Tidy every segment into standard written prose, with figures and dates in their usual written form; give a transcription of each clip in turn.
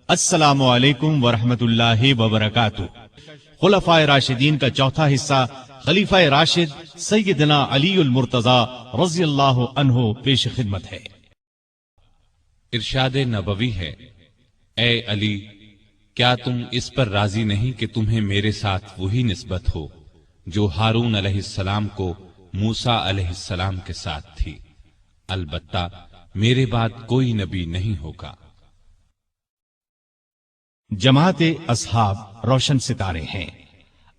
السلام علیکم ورحمۃ اللہ وبرکاتہ۔ خلفائے راشدین کا چوتھا حصہ خلیفہ راشد سیدنا علی المرتضی رضی اللہ عنہ پیش خدمت ہے۔ ارشاد نبوی ہے، اے علی، کیا تم اس پر راضی نہیں کہ تمہیں میرے ساتھ وہی نسبت ہو جو ہارون علیہ السلام کو موسیٰ علیہ السلام کے ساتھ تھی؟ البتہ میرے بعد کوئی نبی نہیں ہوگا۔ جماعت اصحاب روشن ستارے ہیں۔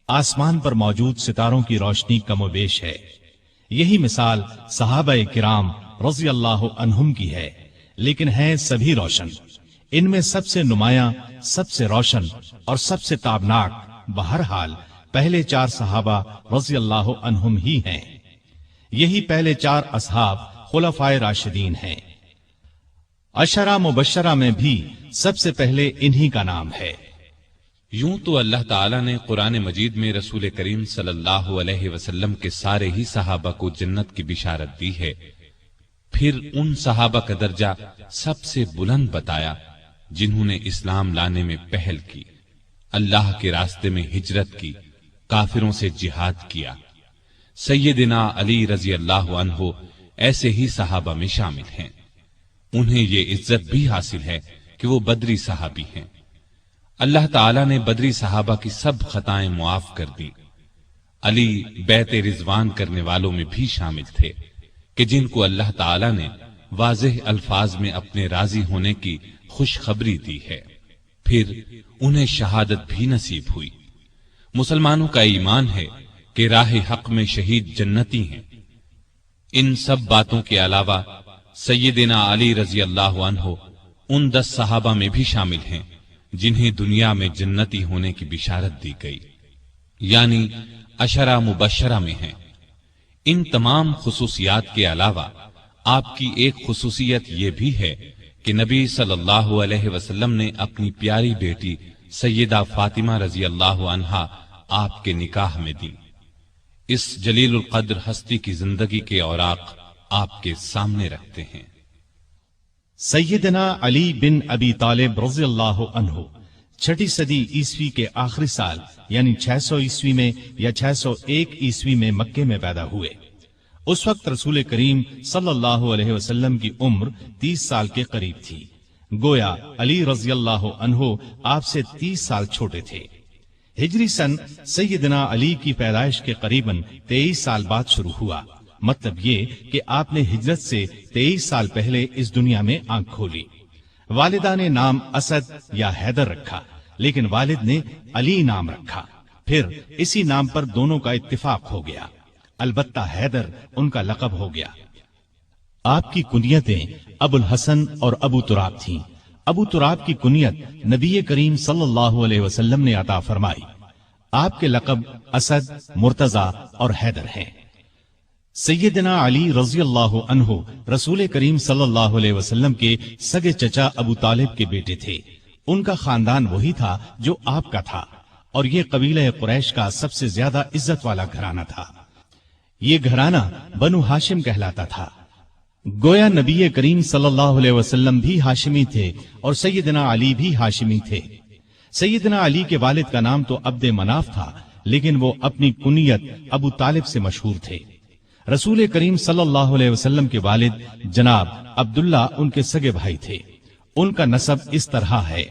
آسمان پر موجود ستاروں کی روشنی کم و بیش ہے۔ یہی مثال صحابہ کرام رضی اللہ عنہم کی ہے، لیکن ہیں سبھی روشن۔ ان میں سب سے نمایاں، سب سے روشن اور سب سے تابناک بہرحال پہلے چار صحابہ رضی اللہ عنہم ہی ہیں۔ یہی پہلے چار اصحاب خلفائے راشدین ہیں۔ عشرہ مبشرہ میں بھی سب سے پہلے انہی کا نام ہے۔ یوں تو اللہ تعالیٰ نے قرآن مجید میں رسول کریم صلی اللہ علیہ وسلم کے سارے ہی صحابہ کو جنت کی بشارت دی ہے، پھر ان صحابہ کا درجہ سب سے بلند بتایا جنہوں نے اسلام لانے میں پہل کی، اللہ کے راستے میں ہجرت کی، کافروں سے جہاد کیا۔ سیدنا علی رضی اللہ عنہ ایسے ہی صحابہ میں شامل ہیں۔ انہیں یہ عزت بھی حاصل ہے کہ وہ بدری صحابی ہیں۔ اللہ تعالیٰ نے بدری صحابہ کی سب خطائیں معاف کر دی۔ علی بیعت رضوان کرنے والوں میں بھی شامل تھے کہ جن کو اللہ تعالیٰ نے واضح الفاظ میں اپنے راضی ہونے کی خوشخبری دی ہے، پھر انہیں شہادت بھی نصیب ہوئی۔ مسلمانوں کا ایمان ہے کہ راہ حق میں شہید جنتی ہیں۔ ان سب باتوں کے علاوہ سیدنا علی رضی اللہ عنہ ان 10 صحابہ میں بھی شامل ہیں جنہیں دنیا میں جنتی ہونے کی بشارت دی گئی، یعنی عشرہ مبشرہ میں ہیں۔ ان تمام خصوصیات کے علاوہ آپ کی ایک خصوصیت یہ بھی ہے کہ نبی صلی اللہ علیہ وسلم نے اپنی پیاری بیٹی سیدہ فاطمہ رضی اللہ عنہا آپ کے نکاح میں دی۔ اس جلیل القدر ہستی کی زندگی کے اوراق آپ کے سامنے رکھتے ہیں۔ سیدنا علی بن ابی طالب رضی اللہ عنہ 6 صدی عیسوی کے آخری سال یعنی 600 عیسوی میں یا 601 عیسوی میں مکے میں پیدا ہوئے۔ اس وقت رسول کریم صلی اللہ علیہ وسلم کی عمر 30 سال کے قریب تھی، گویا علی رضی اللہ عنہ آپ سے 30 سال چھوٹے تھے۔ ہجری سن سیدنا علی کی پیدائش کے قریباً 23 سال بعد شروع ہوا، مطلب یہ کہ آپ نے ہجرت سے 23 سال پہلے اس دنیا میں آنکھ کھولی۔ والدہ نے نام اسد یا حیدر رکھا، لیکن والد نے علی نام رکھا، پھر اسی نام پر دونوں کا اتفاق ہو گیا، البتہ حیدر ان کا لقب ہو گیا۔ آپ کی کنیتیں ابو الحسن اور ابو تراب تھیں۔ ابو تراب کی کنیت نبی کریم صلی اللہ علیہ وسلم نے عطا فرمائی۔ آپ کے لقب اسد، مرتضی اور حیدر ہیں۔ سیدنا علی رضی اللہ عنہ رسول کریم صلی اللہ علیہ وسلم کے سگے چچا ابو طالب کے بیٹے تھے۔ ان کا خاندان وہی تھا جو آپ کا تھا، اور یہ قبیلہ قریش کا سب سے زیادہ عزت والا گھرانہ تھا۔ یہ گھرانہ بنو ہاشم کہلاتا تھا۔ گویا نبی کریم صلی اللہ علیہ وسلم بھی ہاشمی تھے اور سیدنا علی بھی ہاشمی تھے۔ سیدنا علی کے والد کا نام تو عبد مناف تھا، لیکن وہ اپنی کنیت ابو طالب سے مشہور تھے۔ رسول کریم صلی اللہ علیہ وسلم کے والد جناب عبداللہ ان کے سگے بھائی تھے۔ ان کا نسب اس طرح ہے: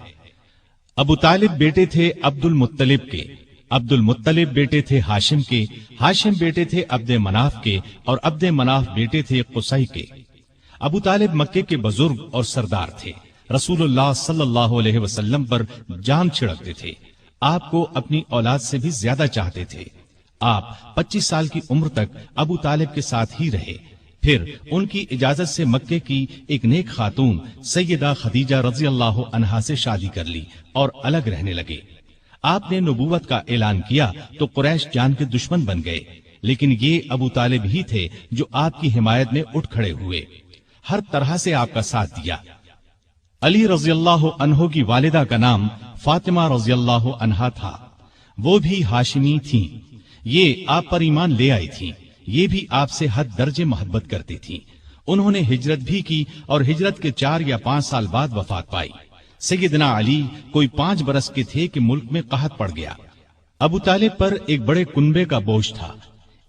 ابو طالب بیٹے تھے عبد المطلب کے، عبد المطلب بیٹے تھے ہاشم کے، ہاشم بیٹے تھے عبد مناف کے، اور عبد مناف بیٹے تھے قصی کے۔ ابو طالب مکے کے بزرگ اور سردار تھے، رسول اللہ صلی اللہ علیہ وسلم پر جان چھڑکتے تھے، آپ کو اپنی اولاد سے بھی زیادہ چاہتے تھے۔ آپ 25 سال کی عمر تک ابو طالب کے ساتھ ہی رہے، پھر ان کی اجازت سے مکے کی ایک نیک خاتون سیدہ خدیجہ رضی اللہ عنہا سے شادی کر لی اور الگ رہنے لگے۔ آپ نے نبوت کا اعلان کیا تو قریش جان کے دشمن بن گئے، لیکن یہ ابو طالب ہی تھے جو آپ کی حمایت میں اٹھ کھڑے ہوئے، ہر طرح سے آپ کا ساتھ دیا۔ علی رضی اللہ عنہ کی والدہ کا نام فاطمہ رضی اللہ عنہا تھا، وہ بھی ہاشمی تھیں۔ یہ آپ پر ایمان لے آئی تھیں، یہ بھی آپ سے حد درجے محبت کرتی تھیں۔ انہوں نے ہجرت بھی کی اور ہجرت کے 4 یا 5 سال بعد وفات پائی۔ سیدنا علی کوئی 5 برس کے تھے کہ ملک میں قحط پڑ گیا۔ ابو طالب پر ایک بڑے کنبے کا بوجھ تھا،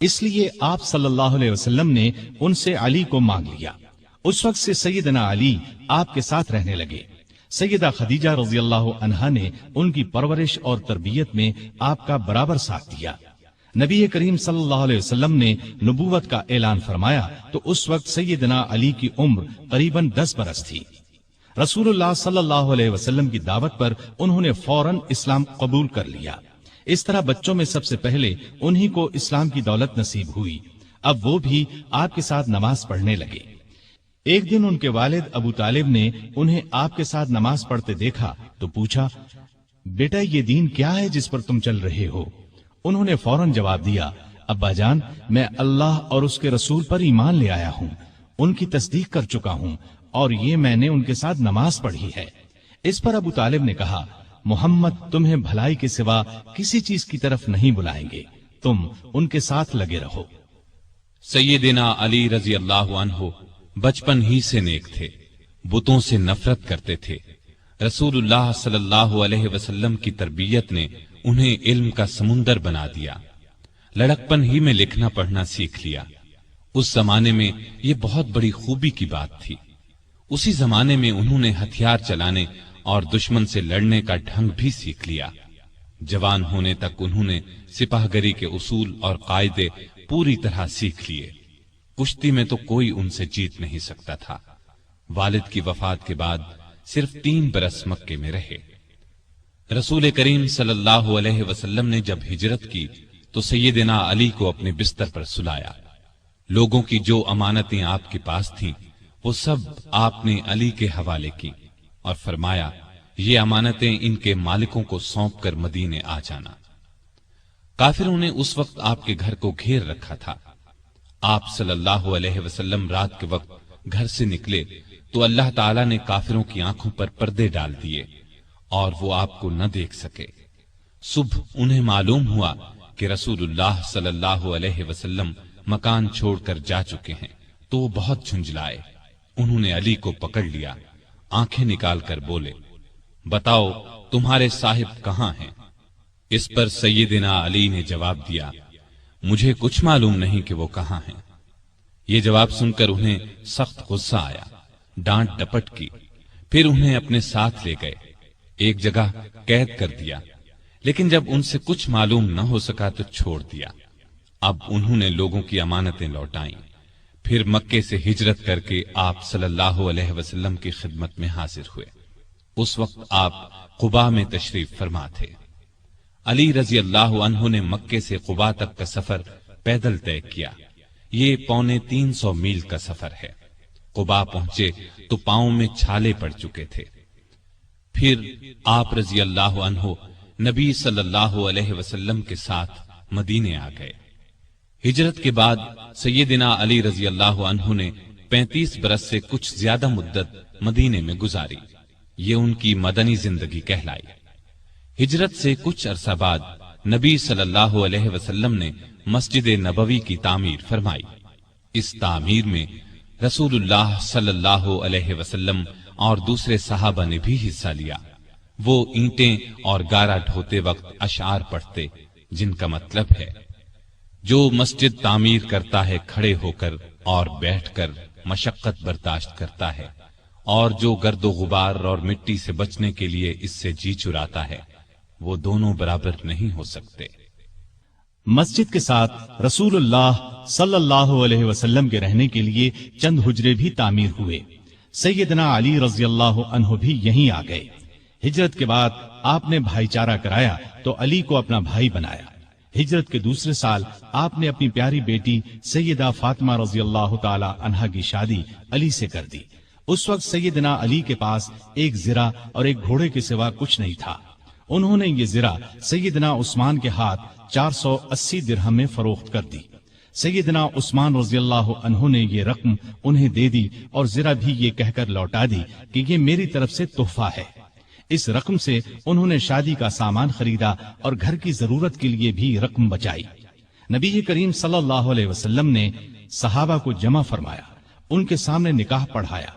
اس لیے آپ صلی اللہ علیہ وسلم نے ان سے علی کو مانگ لیا۔ اس وقت سے سیدنا علی آپ کے ساتھ رہنے لگے۔ سیدہ خدیجہ رضی اللہ عنہا نے ان کی پرورش اور تربیت میں آپ کا برابر ساتھ دیا۔ نبی کریم صلی اللہ علیہ وسلم نے نبوت کا اعلان فرمایا تو اس وقت سیدنا علی کی عمر قریباً 10 برس تھی۔ رسول اللہ صلی اللہ علیہ وسلم کی دعوت پر انہوں نے فوراً اسلام قبول کر لیا۔ اس طرح بچوں میں سب سے پہلے انہی کو اسلام کی دولت نصیب ہوئی۔ اب وہ بھی آپ کے ساتھ نماز پڑھنے لگے۔ ایک دن ان کے والد ابو طالب نے انہیں آپ کے ساتھ نماز پڑھتے دیکھا تو پوچھا، بیٹا یہ دین کیا ہے جس پر تم چل رہے ہو؟ انہوں نے فوراً جواب دیا، ابا جان میں اللہ اور اس کے رسول پر ایمان لے آیا ہوں، ان کی تصدیق کر چکا ہوں اور یہ میں نے ان کے ساتھ نماز پڑھی ہے۔ اس پر ابو طالب نے کہا، محمد تمہیں بھلائی کے سوا کسی چیز کی طرف نہیں بلائیں گے، تم ان کے ساتھ لگے رہو۔ سیدنا علی رضی اللہ عنہ بچپن ہی سے نیک تھے، بتوں سے نفرت کرتے تھے۔ رسول اللہ صلی اللہ علیہ وسلم کی تربیت نے انہیں علم کا سمندر بنا دیا۔ لڑکپن ہی میں لکھنا پڑھنا سیکھ لیا۔ اس زمانے میں یہ بہت بڑی خوبی کی بات تھی۔ اسی زمانے میں انہوں نے ہتھیار چلانے اور دشمن سے لڑنے کا ڈھنگ بھی سیکھ لیا۔ جوان ہونے تک انہوں نے سپاہ گری کے اصول اور قاعدے پوری طرح سیکھ لیے۔ کشتی میں تو کوئی ان سے جیت نہیں سکتا تھا۔ والد کی وفات کے بعد صرف 3 برس مکے میں رہے۔ رسول کریم صلی اللہ علیہ وسلم نے جب ہجرت کی تو سیدنا علی کو اپنے بستر پر سلایا۔ لوگوں کی جو امانتیں آپ کے پاس تھیں وہ سب آپ نے علی کے حوالے کی اور فرمایا، یہ امانتیں ان کے مالکوں کو سونپ کر مدینے آ جانا۔ کافروں نے اس وقت آپ کے گھر کو گھیر رکھا تھا۔ آپ صلی اللہ علیہ وسلم رات کے وقت گھر سے نکلے تو اللہ تعالیٰ نے کافروں کی آنکھوں پر پردے ڈال دیے اور وہ آپ کو نہ دیکھ سکے۔ صبح انہیں معلوم ہوا کہ رسول اللہ صلی اللہ علیہ وسلم مکان چھوڑ کر جا چکے ہیں تو وہ بہت جھنجھلائے۔ انہوں نے علی کو پکڑ لیا، آنکھیں نکال کر بولے، بتاؤ تمہارے صاحب کہاں ہیں؟ اس پر سیدنا علی نے جواب دیا، مجھے کچھ معلوم نہیں کہ وہ کہاں ہیں۔ یہ جواب سن کر انہیں سخت غصہ آیا، ڈانٹ ڈپٹ کی، پھر انہیں اپنے ساتھ لے گئے، ایک جگہ قید کر دیا، لیکن جب ان سے کچھ معلوم نہ ہو سکا تو چھوڑ دیا۔ اب انہوں نے لوگوں کی امانتیں لوٹائیں، پھر مکے سے ہجرت کر کے آپ صلی اللہ علیہ وسلم کی خدمت میں حاضر ہوئے۔ اس وقت آپ قباء میں تشریف فرما تھے۔ علی رضی اللہ عنہ نے مکے سے قباء تک کا سفر پیدل طے کیا۔ یہ 350 میل کا سفر ہے۔ قباء پہنچے تو پاؤں میں چھالے پڑ چکے تھے۔ پھر آپ رضی اللہ عنہ نبی صلی اللہ علیہ وسلم کے ساتھ مدینے آ گئے۔ ہجرت کے بعد سیدنا علی رضی اللہ عنہ نے 35 برس سے کچھ زیادہ مدت مدینے میں گزاری۔ یہ ان کی مدنی زندگی کہلائی۔ ہجرت سے کچھ عرصہ بعد نبی صلی اللہ علیہ وسلم نے مسجد نبوی کی تعمیر فرمائی۔ اس تعمیر میں رسول اللہ صلی اللہ علیہ وسلم اور دوسرے صحابہ نے بھی حصہ لیا۔ وہ اینٹیں اور گارا ڈھوتے وقت اشعار پڑھتے جن کا مطلب ہے، جو مسجد تعمیر کرتا ہے کھڑے ہو کر اور بیٹھ کر مشقت برداشت کرتا ہے، اور جو گرد و غبار اور مٹی سے بچنے کے لیے اس سے جی چراتا ہے، وہ دونوں برابر نہیں ہو سکتے۔ مسجد کے ساتھ رسول اللہ صلی اللہ علیہ وسلم کے رہنے کے لیے چند حجرے بھی تعمیر ہوئے۔ سیدنا علی رضی اللہ عنہ بھی یہیں آ گئے۔ ہجرت کے بعد آپ نے بھائی چارہ کرایا تو علی کو اپنا بھائی بنایا۔ ہجرت کے دوسرے سال آپ نے اپنی پیاری بیٹی سیدہ فاطمہ رضی اللہ تعالی عنہا کی شادی علی سے کر دی۔ اس وقت سیدنا علی کے پاس ایک زرہ اور ایک گھوڑے کے سوا کچھ نہیں تھا۔ انہوں نے یہ زرہ سیدنا عثمان کے ہاتھ 480 درہم میں فروخت کر دی۔ سیدنا عثمان رضی اللہ عنہ نے یہ رقم انہیں دے دی اور زرہ بھی یہ کہہ کر لوٹا دی کہ یہ میری طرف سے تحفہ ہے۔ اس رقم سے انہوں نے شادی کا سامان خریدا اور گھر کی ضرورت کے لیے بھی رقم بچائی۔ نبی کریم صلی اللہ علیہ وسلم نے صحابہ کو جمع فرمایا، ان کے سامنے نکاح پڑھایا۔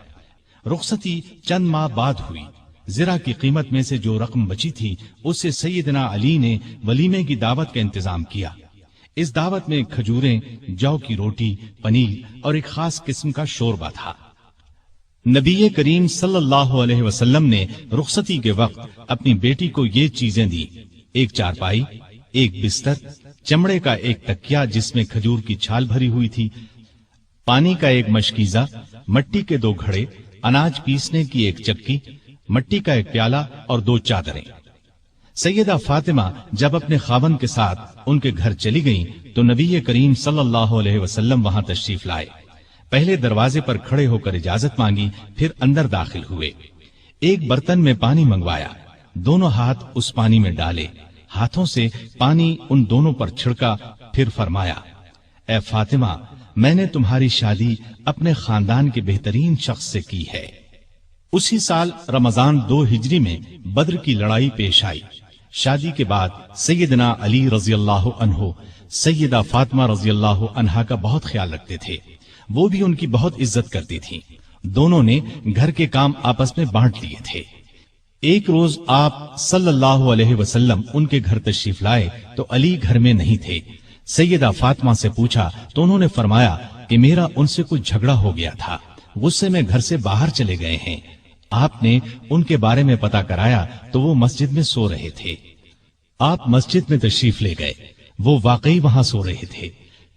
رخصتی چند ماہ بعد ہوئی۔ زرہ کی قیمت میں سے جو رقم بچی تھی اس سے سیدنا علی نے ولیمے کی دعوت کا انتظام کیا۔ اس دعوت میں کھجوریں، جو کی روٹی، پنیر اور ایک خاص قسم کا شوربہ تھا۔ نبی کریم صلی اللہ علیہ وسلم نے رخصتی کے وقت اپنی بیٹی کو یہ چیزیں دی: ایک چارپائی، ایک بستر، چمڑے کا ایک تکیا جس میں کھجور کی چھال بھری ہوئی تھی، پانی کا ایک مشکیزہ، مٹی کے 2 گھڑے، اناج پیسنے کی ایک چکی، مٹی کا ایک پیالہ اور 2 چادریں۔ سیدہ فاطمہ جب اپنے خاوند کے ساتھ ان کے گھر چلی گئیں تو نبی کریم صلی اللہ علیہ وسلم وہاں تشریف لائے۔ پہلے دروازے پر کھڑے ہو کر اجازت مانگی، پھر اندر داخل ہوئے۔ ایک برتن میں پانی منگوایا، دونوں ہاتھ اس پانی میں ڈالے، ہاتھوں سے پانی ان دونوں پر چھڑکا، پھر فرمایا: اے فاطمہ، میں نے تمہاری شادی اپنے خاندان کے بہترین شخص سے کی ہے۔ اسی سال رمضان 2 ہجری میں بدر کی لڑائی پیش آئی۔ شادی کے بعد سیدنا علی رضی اللہ عنہ سیدہ فاطمہ رضی اللہ عنہا کا بہت خیال رکھتے تھے، وہ بھی ان کی بہت عزت کرتی تھیں۔ دونوں نے گھر کے کام آپس میں بانٹ لیے تھے۔ ایک روز آپ صلی اللہ علیہ وسلم ان کے گھر تشریف لائے تو علی گھر میں نہیں تھے۔ سیدہ فاطمہ سے پوچھا تو انہوں نے فرمایا کہ میرا ان سے کچھ جھگڑا ہو گیا تھا، غصے میں گھر سے باہر چلے گئے ہیں۔ آپ نے ان کے بارے میں پتہ کرایا تو وہ مسجد میں سو رہے تھے۔ آپ مسجد میں تشریف لے گئے، وہ واقعی وہاں سو رہے تھے۔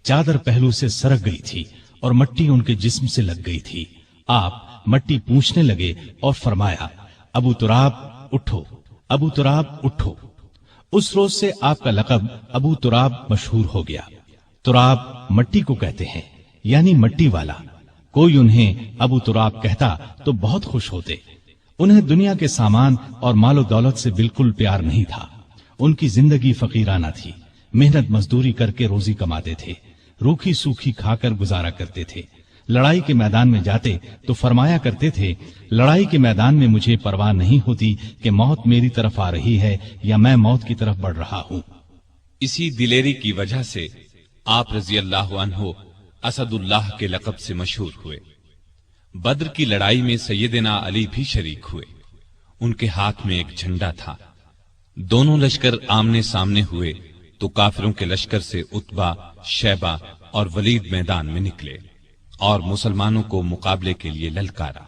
چادر پہلو سے سرک گئی تھی اور مٹی ان کے جسم سے لگ گئی تھی۔ آپ مٹی پوچھنے لگے اور فرمایا: ابو تراب اٹھو، ابو تراب اٹھو۔ اس روز سے آپ کا لقب ابو تراب مشہور ہو گیا۔ تراب مٹی کو کہتے ہیں، یعنی مٹی والا۔ کوئی انہیں ابو تراب کہتا تو بہت خوش ہوتے۔ انہیں دنیا کے سامان اور مال و دولت سے بالکل پیار نہیں تھا۔ ان کی زندگی فقیرانہ تھی، محنت مزدوری کر کے روزی کماتے تھے، روکھی سوکھی کھا کر گزارا کرتے تھے۔ لڑائی کے میدان میں جاتے تو فرمایا کرتے تھے: لڑائی کے میدان میں مجھے پرواہ نہیں ہوتی کہ موت میری طرف آ رہی ہے یا میں موت کی طرف بڑھ رہا ہوں۔ اسی دلیری کی وجہ سے آپ رضی اللہ عنہ اسد اللہ کے لقب سے مشہور ہوئے۔ بدر کی لڑائی میں سیدنا علی بھی شریک ہوئے۔ ان کے ہاتھ میں ایک جھنڈا تھا۔ دونوں لشکر آمنے سامنے ہوئے تو کافروں کے لشکر سے عتبہ، شیبہ اور ولید میدان میں نکلے اور مسلمانوں کو مقابلے کے لیے للکارا۔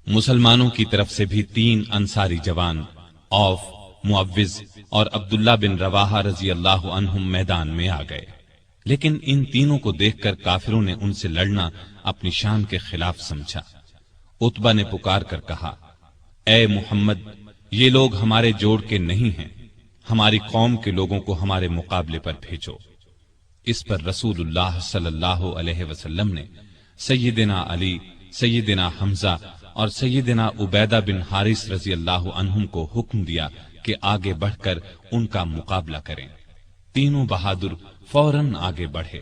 مسلمانوں کی طرف سے بھی 3 انصاری جوان، عوف، معوذ اور عبداللہ بن رواحہ رضی اللہ عنہم میدان میں آ گئے، لیکن ان تینوں کو دیکھ کر کافروں نے ان سے لڑنا اپنی شان کے خلاف سمجھا۔ عتبہ نے پکار کر کہا: اے محمد، یہ لوگ ہمارے جوڑ کے نہیں ہیں، ہماری قوم کے لوگوں کو ہمارے مقابلے پر بھیجو۔ اس پر رسول اللہ صلی اللہ علیہ وسلم نے سیدنا علی، سیدنا حمزہ اور سیدنا عبیدہ بن حارث رضی اللہ عنہم کو حکم دیا کہ آگے بڑھ کر ان کا مقابلہ کریں۔ تینوں بہادر فوراً آگے بڑھے۔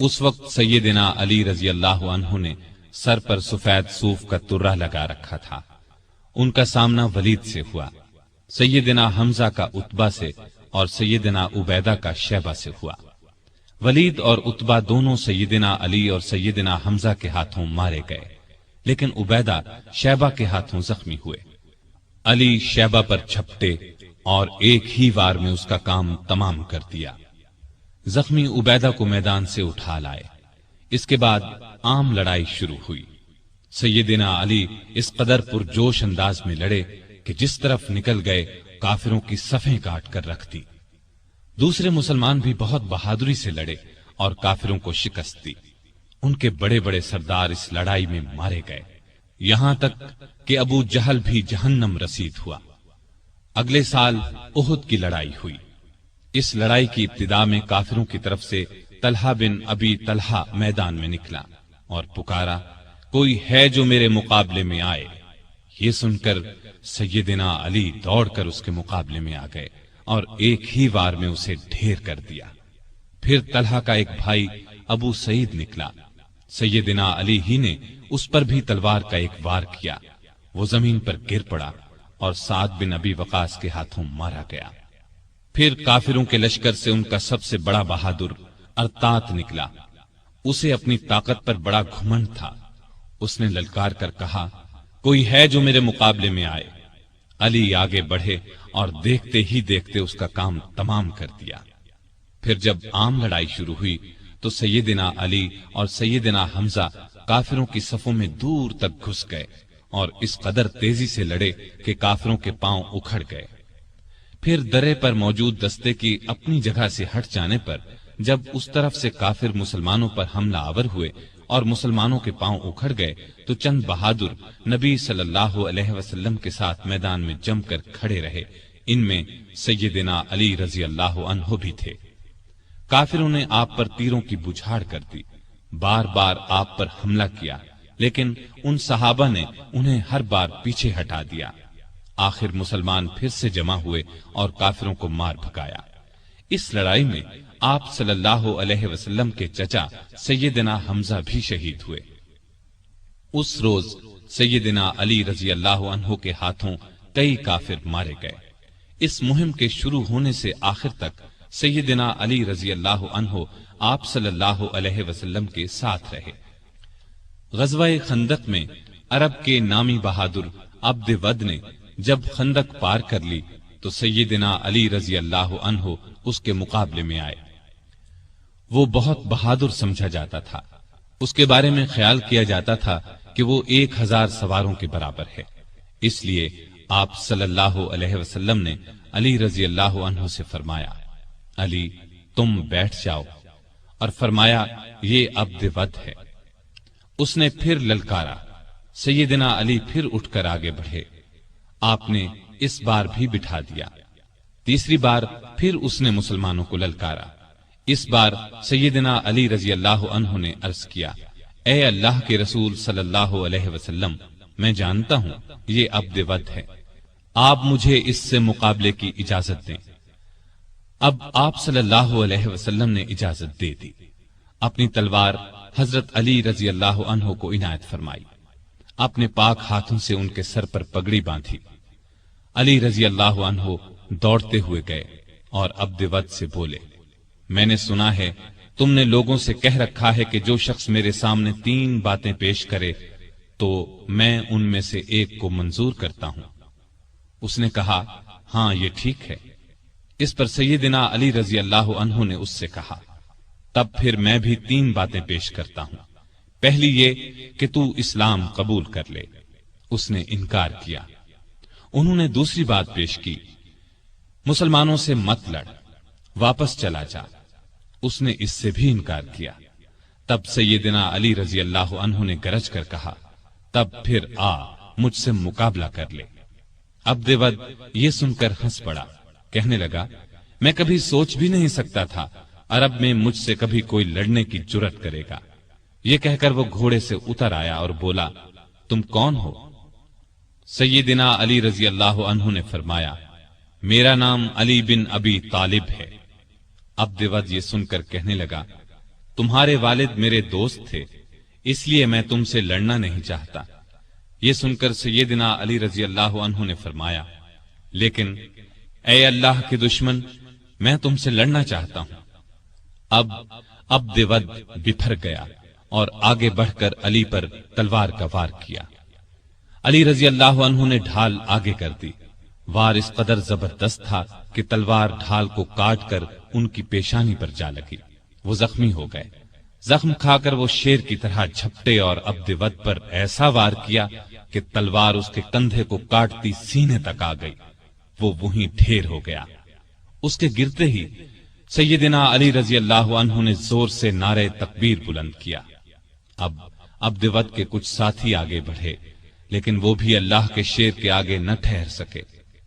اس وقت سیدنا علی رضی اللہ عنہ نے سر پر سفید صوف کا ترہ لگا رکھا تھا۔ ان کا سامنا ولید سے ہوا، سیدنا حمزہ کا عتبہ سے اور سیدنا عبیدہ کا شیبہ سے ہوا۔ ولید اور عتبہ دونوں سیدنا علی اور سیدنا حمزہ کے ہاتھوں مارے گئے، لیکن عبیدہ شیبہ کے ہاتھوں زخمی ہوئے۔ علی شیبہ پر جھپٹے اور ایک ہی وار میں اس کا کام تمام کر دیا۔ زخمی عبیدہ کو میدان سے اٹھا لائے۔ اس کے بعد عام لڑائی شروع ہوئی۔ سیدنا علی اس قدر پرجوش انداز میں لڑے کہ جس طرف نکل گئے کافروں کی صفیں کاٹ کر رکھ دی۔ دوسرے مسلمان بھی بہت بہادری سے لڑے اور کافروں کو شکست دی۔ ان کے بڑے بڑے سردار اس لڑائی میں مارے گئے، یہاں تک کہ ابو جہل بھی جہنم رسید ہوا۔ اگلے سال احد کی لڑائی ہوئی۔ اس لڑائی کی ابتدا میں کافروں کی طرف سے طلحہ بن ابی طلحہ میدان میں نکلا اور پکارا: کوئی ہے جو میرے مقابلے میں آئے؟ یہ سن کر سیدنا علی دوڑ کر اس کے مقابلے میں آ گئے اور ایک ہی وار میں اسے ڈھیر کر دیا۔ پھر طلحہ کا ایک بھائی ابو سعید نکلا۔ سیدنا علی ہی نے اس پر بھی تلوار کا ایک وار کیا، وہ زمین پر گر پڑا اور سعد بن ابی وقاص کے ہاتھوں مارا گیا۔ پھر کافروں کے لشکر سے ان کا سب سے بڑا بہادر ارتات نکلا۔ اسے اپنی طاقت پر بڑا گھمنڈ تھا۔ اس نے للکار کر کہا: کوئی ہے جو میرے مقابلے میں آئے۔ علی آگے بڑھے اور دیکھتے ہی دیکھتے اس کا کام تمام کر دیا۔ پھر جب عام لڑائی شروع ہوئی تو سیدنا علی اور سیدنا حمزہ کافروں کی صفوں میں دور تک گھس گئے اور اس قدر تیزی سے لڑے کہ کافروں کے پاؤں اکھڑ گئے۔ پھر درے پر موجود دستے کی اپنی جگہ سے ہٹ جانے پر جب اس طرف سے کافر مسلمانوں پر حملہ آور ہوئے اور مسلمانوں کے پاؤں اکھڑ گئے تو چند بہادر نبی صلی اللہ علیہ وسلم کے ساتھ میدان میں جم کر کھڑے رہے۔ ان میں سیدنا علی رضی اللہ عنہ بھی تھے۔ کافروں نے آپ پر تیروں کی بچھاڑ کر دی، بار بار آپ پر حملہ کیا، لیکن ان صحابہ نے انہیں ہر بار پیچھے ہٹا دیا۔ آخر مسلمان پھر سے جمع ہوئے اور کافروں کو مار بھگایا۔ اس لڑائی میں آپ صلی اللہ علیہ وسلم کے چچا سیدنا حمزہ بھی شہید ہوئے۔ اس روز سیدنا علی رضی اللہ عنہ کے ہاتھوں کئی کافر مارے گئے۔ اس مہم کے شروع ہونے سے آخر تک سیدنا علی رضی اللہ عنہ آپ صلی اللہ علیہ وسلم کے ساتھ رہے۔ غزوہ خندق میں عرب کے نامی بہادر عبد ود نے جب خندق پار کر لی تو سیدنا علی رضی اللہ عنہ اس کے مقابلے میں آئے۔ وہ بہت بہادر سمجھا جاتا تھا، اس کے بارے میں خیال کیا جاتا تھا کہ وہ 1000 سواروں کے برابر ہے۔ اس لیے آپ صلی اللہ علیہ وسلم نے علی رضی اللہ عنہ سے فرمایا، علی تم بیٹھ جاؤ، اور فرمایا یہ عبد ود ہے۔ اس نے پھر للکارا، سیدنا علی پھر اٹھ کر آگے بڑھے، آپ نے اس بار بھی بٹھا دیا۔ تیسری بار پھر اس نے مسلمانوں کو للکارا۔ اس بار سیدنا علی رضی اللہ عنہ نے عرض کیا، اے اللہ کے رسول صلی اللہ علیہ وسلم، میں جانتا ہوں یہ عبد ود ہے، آپ مجھے اس سے مقابلے کی اجازت دیں۔ اب آپ صلی اللہ علیہ وسلم نے اجازت دے دی۔ اپنی تلوار حضرت علی رضی اللہ عنہ کو عنایت فرمائی، اپنے پاک ہاتھوں سے ان کے سر پر پگڑی باندھی۔ علی رضی اللہ عنہ دوڑتے ہوئے گئے اور عبد ود سے بولے، میں نے سنا ہے تم نے لوگوں سے کہہ رکھا ہے کہ جو شخص میرے سامنے 3 باتیں پیش کرے تو میں ان میں سے ایک کو منظور کرتا ہوں۔ اس نے کہا، ہاں یہ ٹھیک ہے۔ اس پر سیدنا علی رضی اللہ عنہ نے اس سے کہا، تب پھر میں بھی 3 باتیں پیش کرتا ہوں۔ پہلی یہ کہ تو اسلام قبول کر لے۔ اس نے انکار کیا۔ انہوں نے دوسری بات پیش کی، مسلمانوں سے مت لڑ، واپس چلا جا۔ اس نے اس سے بھی انکار کیا۔ تب سیدنا علی رضی اللہ عنہ نے گرج کر کہا، تب پھر آ مجھ سے مقابلہ کر لے۔ عبد ود یہ سن کر ہنس پڑا، کہنے لگا، میں کبھی سوچ بھی نہیں سکتا تھا عرب میں مجھ سے کبھی کوئی لڑنے کی جرأت کرے گا۔ یہ کہہ کر وہ گھوڑے سے اتر آیا اور بولا، تم کون ہو؟ سیدنا علی رضی اللہ عنہ نے فرمایا، میرا نام علی بن ابی طالب ہے۔ عبد ود یہ سن کر کہنے لگا، تمہارے والد میرے دوست تھے، اس لیے میں تم سے لڑنا نہیں چاہتا۔ یہ سن کر سیدنا علی رضی اللہ عنہ نے فرمایا، لیکن اے اللہ کے دشمن، میں تم سے لڑنا چاہتا ہوں۔ اب عبد ود بپھر گیا اور آگے بڑھ کر علی پر تلوار کا وار کیا۔ علی رضی اللہ عنہ نے ڈھال آگے کر دی۔ وار اس قدر زبردست تھا کہ تلوار ڈھال کو کاٹ کر ان کی پیشانی پر جا لگی، وہ زخمی ہو گئے۔ زخم کھا کر وہ شیر کی طرح جھپٹے اور عبد ود پر ایسا وار کیا کہ تلوار اس کے کندھے کو کاٹتی سینے تک آ گئی، وہ وہیں ڈھیر ہو گیا۔ اس کے گرتے ہی سیدنا علی رضی اللہ عنہ نے زور سے نعرہ تکبیر بلند کیا۔ اب عبد ود کے کچھ ساتھی آگے بڑھے، لیکن وہ بھی اللہ کے شیر کے آگے نہ ٹھہر سکے،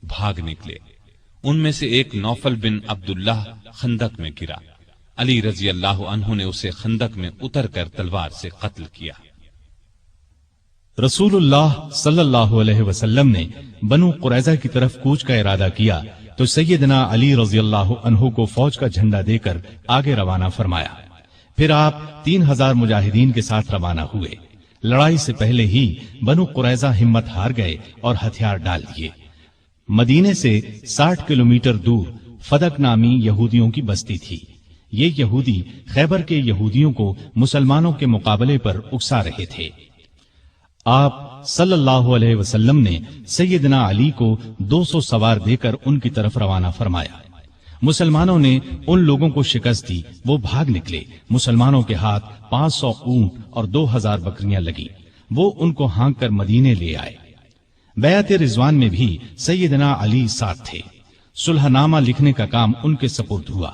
بھاگ نکلے۔ ان میں سے ایک نوفل بن عبداللہ خندق میں گرا۔ علی رضی اللہ عنہ نے اسے خندق میں اتر کر تلوار سے قتل کیا۔ رسول اللہ صلی اللہ علیہ وسلم نے بنو قریظہ کی طرف کوچ کا ارادہ کیا تو سیدنا علی رضی اللہ عنہ کو فوج کا جھنڈا دے کر آگے روانہ فرمایا۔ پھر آپ 3000 مجاہدین کے ساتھ روانہ ہوئے۔ لڑائی سے پہلے ہی بنو قریظہ ہمت ہار گئے اور ہتھیار ڈال دیے۔ مدینے سے 60 کلومیٹر دور فدق نامی یہودیوں کی بستی تھی۔ یہ یہودی خیبر کے یہودیوں کو مسلمانوں کے مقابلے پر اکسا رہے تھے۔ آپ صلی اللہ علیہ وسلم نے سیدنا علی کو 200 سوار دے کر ان کی طرف روانہ فرمایا۔ مسلمانوں نے ان لوگوں کو شکست دی، وہ بھاگ نکلے۔ مسلمانوں کے ہاتھ 500 اونٹ اور 2000 بکریاں لگی، وہ ان کو ہانک کر مدینے لے آئے۔ بیعت رضوان میں بھی سیدنا علی ساتھ تھے۔ صلح نامہ لکھنے کا کام ان کے سپرد ہوا۔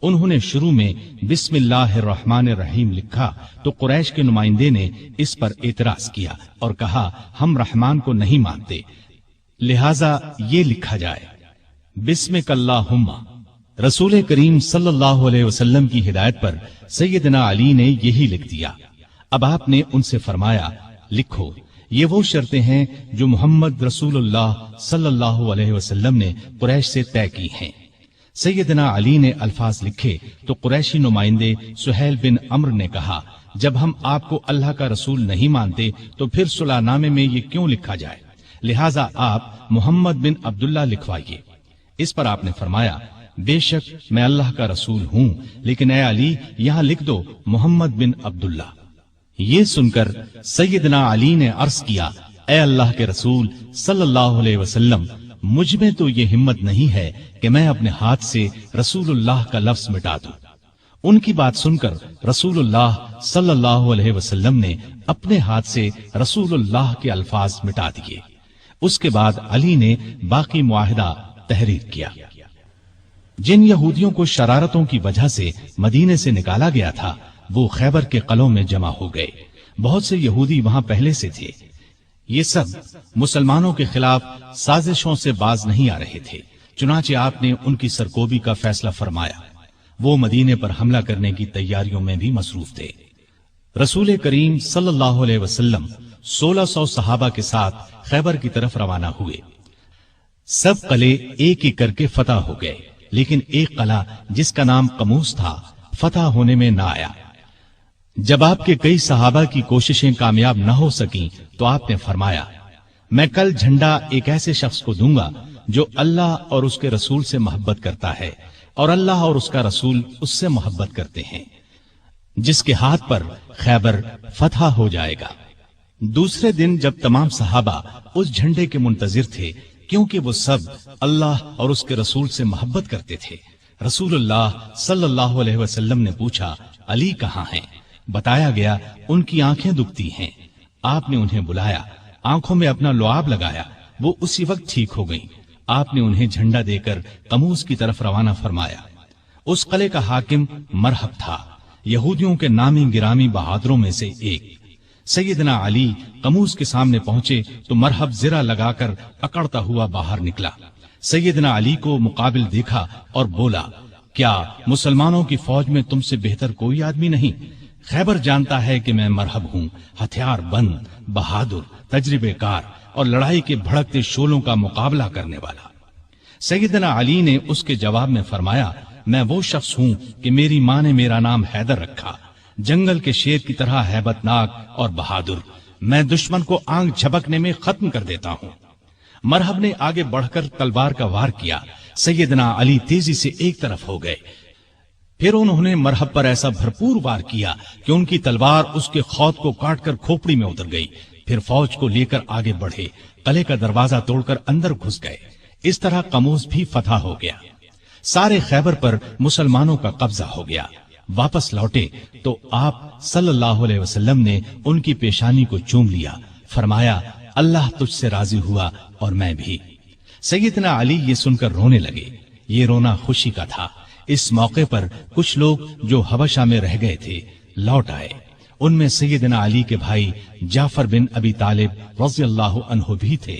انہوں نے شروع میں بسم اللہ الرحمن الرحیم لکھا تو قریش کے نمائندے نے اس پر اعتراض کیا اور کہا ہم رحمان کو نہیں مانتے، لہذا یہ لکھا جائے بسمک اللہم۔ رسول کریم صلی اللہ علیہ وسلم کی ہدایت پر سیدنا علی نے یہی لکھ دیا۔ اب آپ نے ان سے فرمایا لکھو، یہ وہ شرطیں ہیں جو محمد رسول اللہ صلی اللہ علیہ وسلم نے قریش سے طے کی ہیں۔ سیدنا علی نے الفاظ لکھے تو قریشی نمائندے سہیل بن عمرو نے کہا جب ہم آپ کو اللہ کا رسول نہیں مانتے تو پھر صلح نامے میں یہ کیوں لکھا جائے، لہٰذا آپ محمد بن عبداللہ لکھوائیے۔ اس پر آپ نے فرمایا بے شک میں اللہ کا رسول ہوں، لیکن اے علی یہاں لکھ دو محمد بن عبداللہ۔ یہ سن کر سیدنا علی نے عرض کیا اے اللہ کے رسول صلی اللہ علیہ وسلم، مجھ میں تو یہ ہمت نہیں ہے کہ میں اپنے ہاتھ سے رسول اللہ کا لفظ مٹا دوں۔ ان کی بات سن کر رسول اللہ صلی اللہ علیہ وسلم نے اپنے ہاتھ سے رسول اللہ کے الفاظ مٹا دیے۔ اس کے بعد علی نے باقی معاہدہ تحریر کیا۔ جن یہودیوں کو شرارتوں کی وجہ سے مدینے سے نکالا گیا تھا وہ خیبر کے قلعوں میں جمع ہو گئے۔ بہت سے یہودی وہاں پہلے سے تھے۔ یہ سب مسلمانوں کے خلاف سازشوں سے باز نہیں آ رہے تھے، چنانچہ آپ نے ان کی سرکوبی کا فیصلہ فرمایا۔ وہ مدینے پر حملہ کرنے کی تیاریوں میں بھی مصروف تھے۔ رسول کریم صلی اللہ علیہ وسلم 1600 صحابہ کے ساتھ خیبر کی طرف روانہ ہوئے۔ سب قلعے ایک ایک کر کے فتح ہو گئے، لیکن ایک قلعہ جس کا نام قموس تھا فتح ہونے میں نہ آیا۔ جب آپ کے کئی صحابہ کی کوششیں کامیاب نہ ہو سکیں تو آپ نے فرمایا میں کل جھنڈا ایک ایسے شخص کو دوں گا جو اللہ اور اس کے رسول سے محبت کرتا ہے اور اللہ اور اس کا رسول اس سے محبت کرتے ہیں، جس کے ہاتھ پر خیبر فتح ہو جائے گا۔ دوسرے دن جب تمام صحابہ اس جھنڈے کے منتظر تھے کیونکہ وہ سب اللہ اور اس کے رسول سے محبت کرتے تھے، رسول اللہ صلی اللہ علیہ وسلم نے پوچھا علی کہاں ہیں؟ بتایا گیا ان کی آنکھیں دکھتی ہیں۔ آپ نے انہیں بلایا، آنکھوں میں اپنا لعاب لگایا، وہ اسی وقت ٹھیک ہو گئیں۔ آپ نے انہیں جھنڈا دے کر قموس کی طرف روانہ فرمایا۔ اس قلعے کا حاکم مرحب تھا، یہودیوں کے نامی گرامی بہادروں میں سے ایک۔ سیدنا علی قموس کے سامنے پہنچے تو مرحب زرہ لگا کر اکڑتا ہوا باہر نکلا۔ سیدنا علی کو مقابل دیکھا اور بولا کیا مسلمانوں کی فوج میں تم سے بہتر کوئی آدمی نہیں؟ خیبر جانتا ہے کہ میں مرحب ہوں، ہتھیار بند، بہادر، تجربے کار اور لڑائی کے بھڑکتے شعلوں کا مقابلہ کرنے والا۔ سیدنا علی نے اس کے جواب میں فرمایا میں وہ شخص ہوں کہ میری ماں نے میرا نام حیدر رکھا، جنگل کے شیر کی طرح ہیبت ناک اور بہادر، میں دشمن کو آنکھ جھپکنے میں ختم کر دیتا ہوں۔ مرحب نے آگے بڑھ کر تلوار کا وار کیا، سیدنا علی تیزی سے ایک طرف ہو گئے، پھر انہوں نے مرحب پر ایسا بھرپور وار کیا کہ ان کی تلوار اس کے خود کو کاٹ کر کھوپڑی میں اتر گئی۔ پھر فوج کو لے کر آگے بڑھے، قلعے کا دروازہ توڑ کر اندر گھس گئے۔ اس طرح قموس بھی فتح ہو گیا، سارے خیبر پر مسلمانوں کا قبضہ ہو گیا۔ واپس لوٹے تو آپ صلی اللہ علیہ وسلم نے ان کی پیشانی کو چوم لیا، فرمایا اللہ تجھ سے راضی ہوا اور میں بھی۔ سیدنا علی یہ سن کر رونے لگے، یہ رونا خوشی کا تھا۔ اس موقع پر کچھ لوگ جو حبشہ میں رہ گئے تھے لوٹ آئے، ان میں سیدنا علی کے بھائی جعفر بن ابی طالب رضی اللہ عنہ بھی تھے۔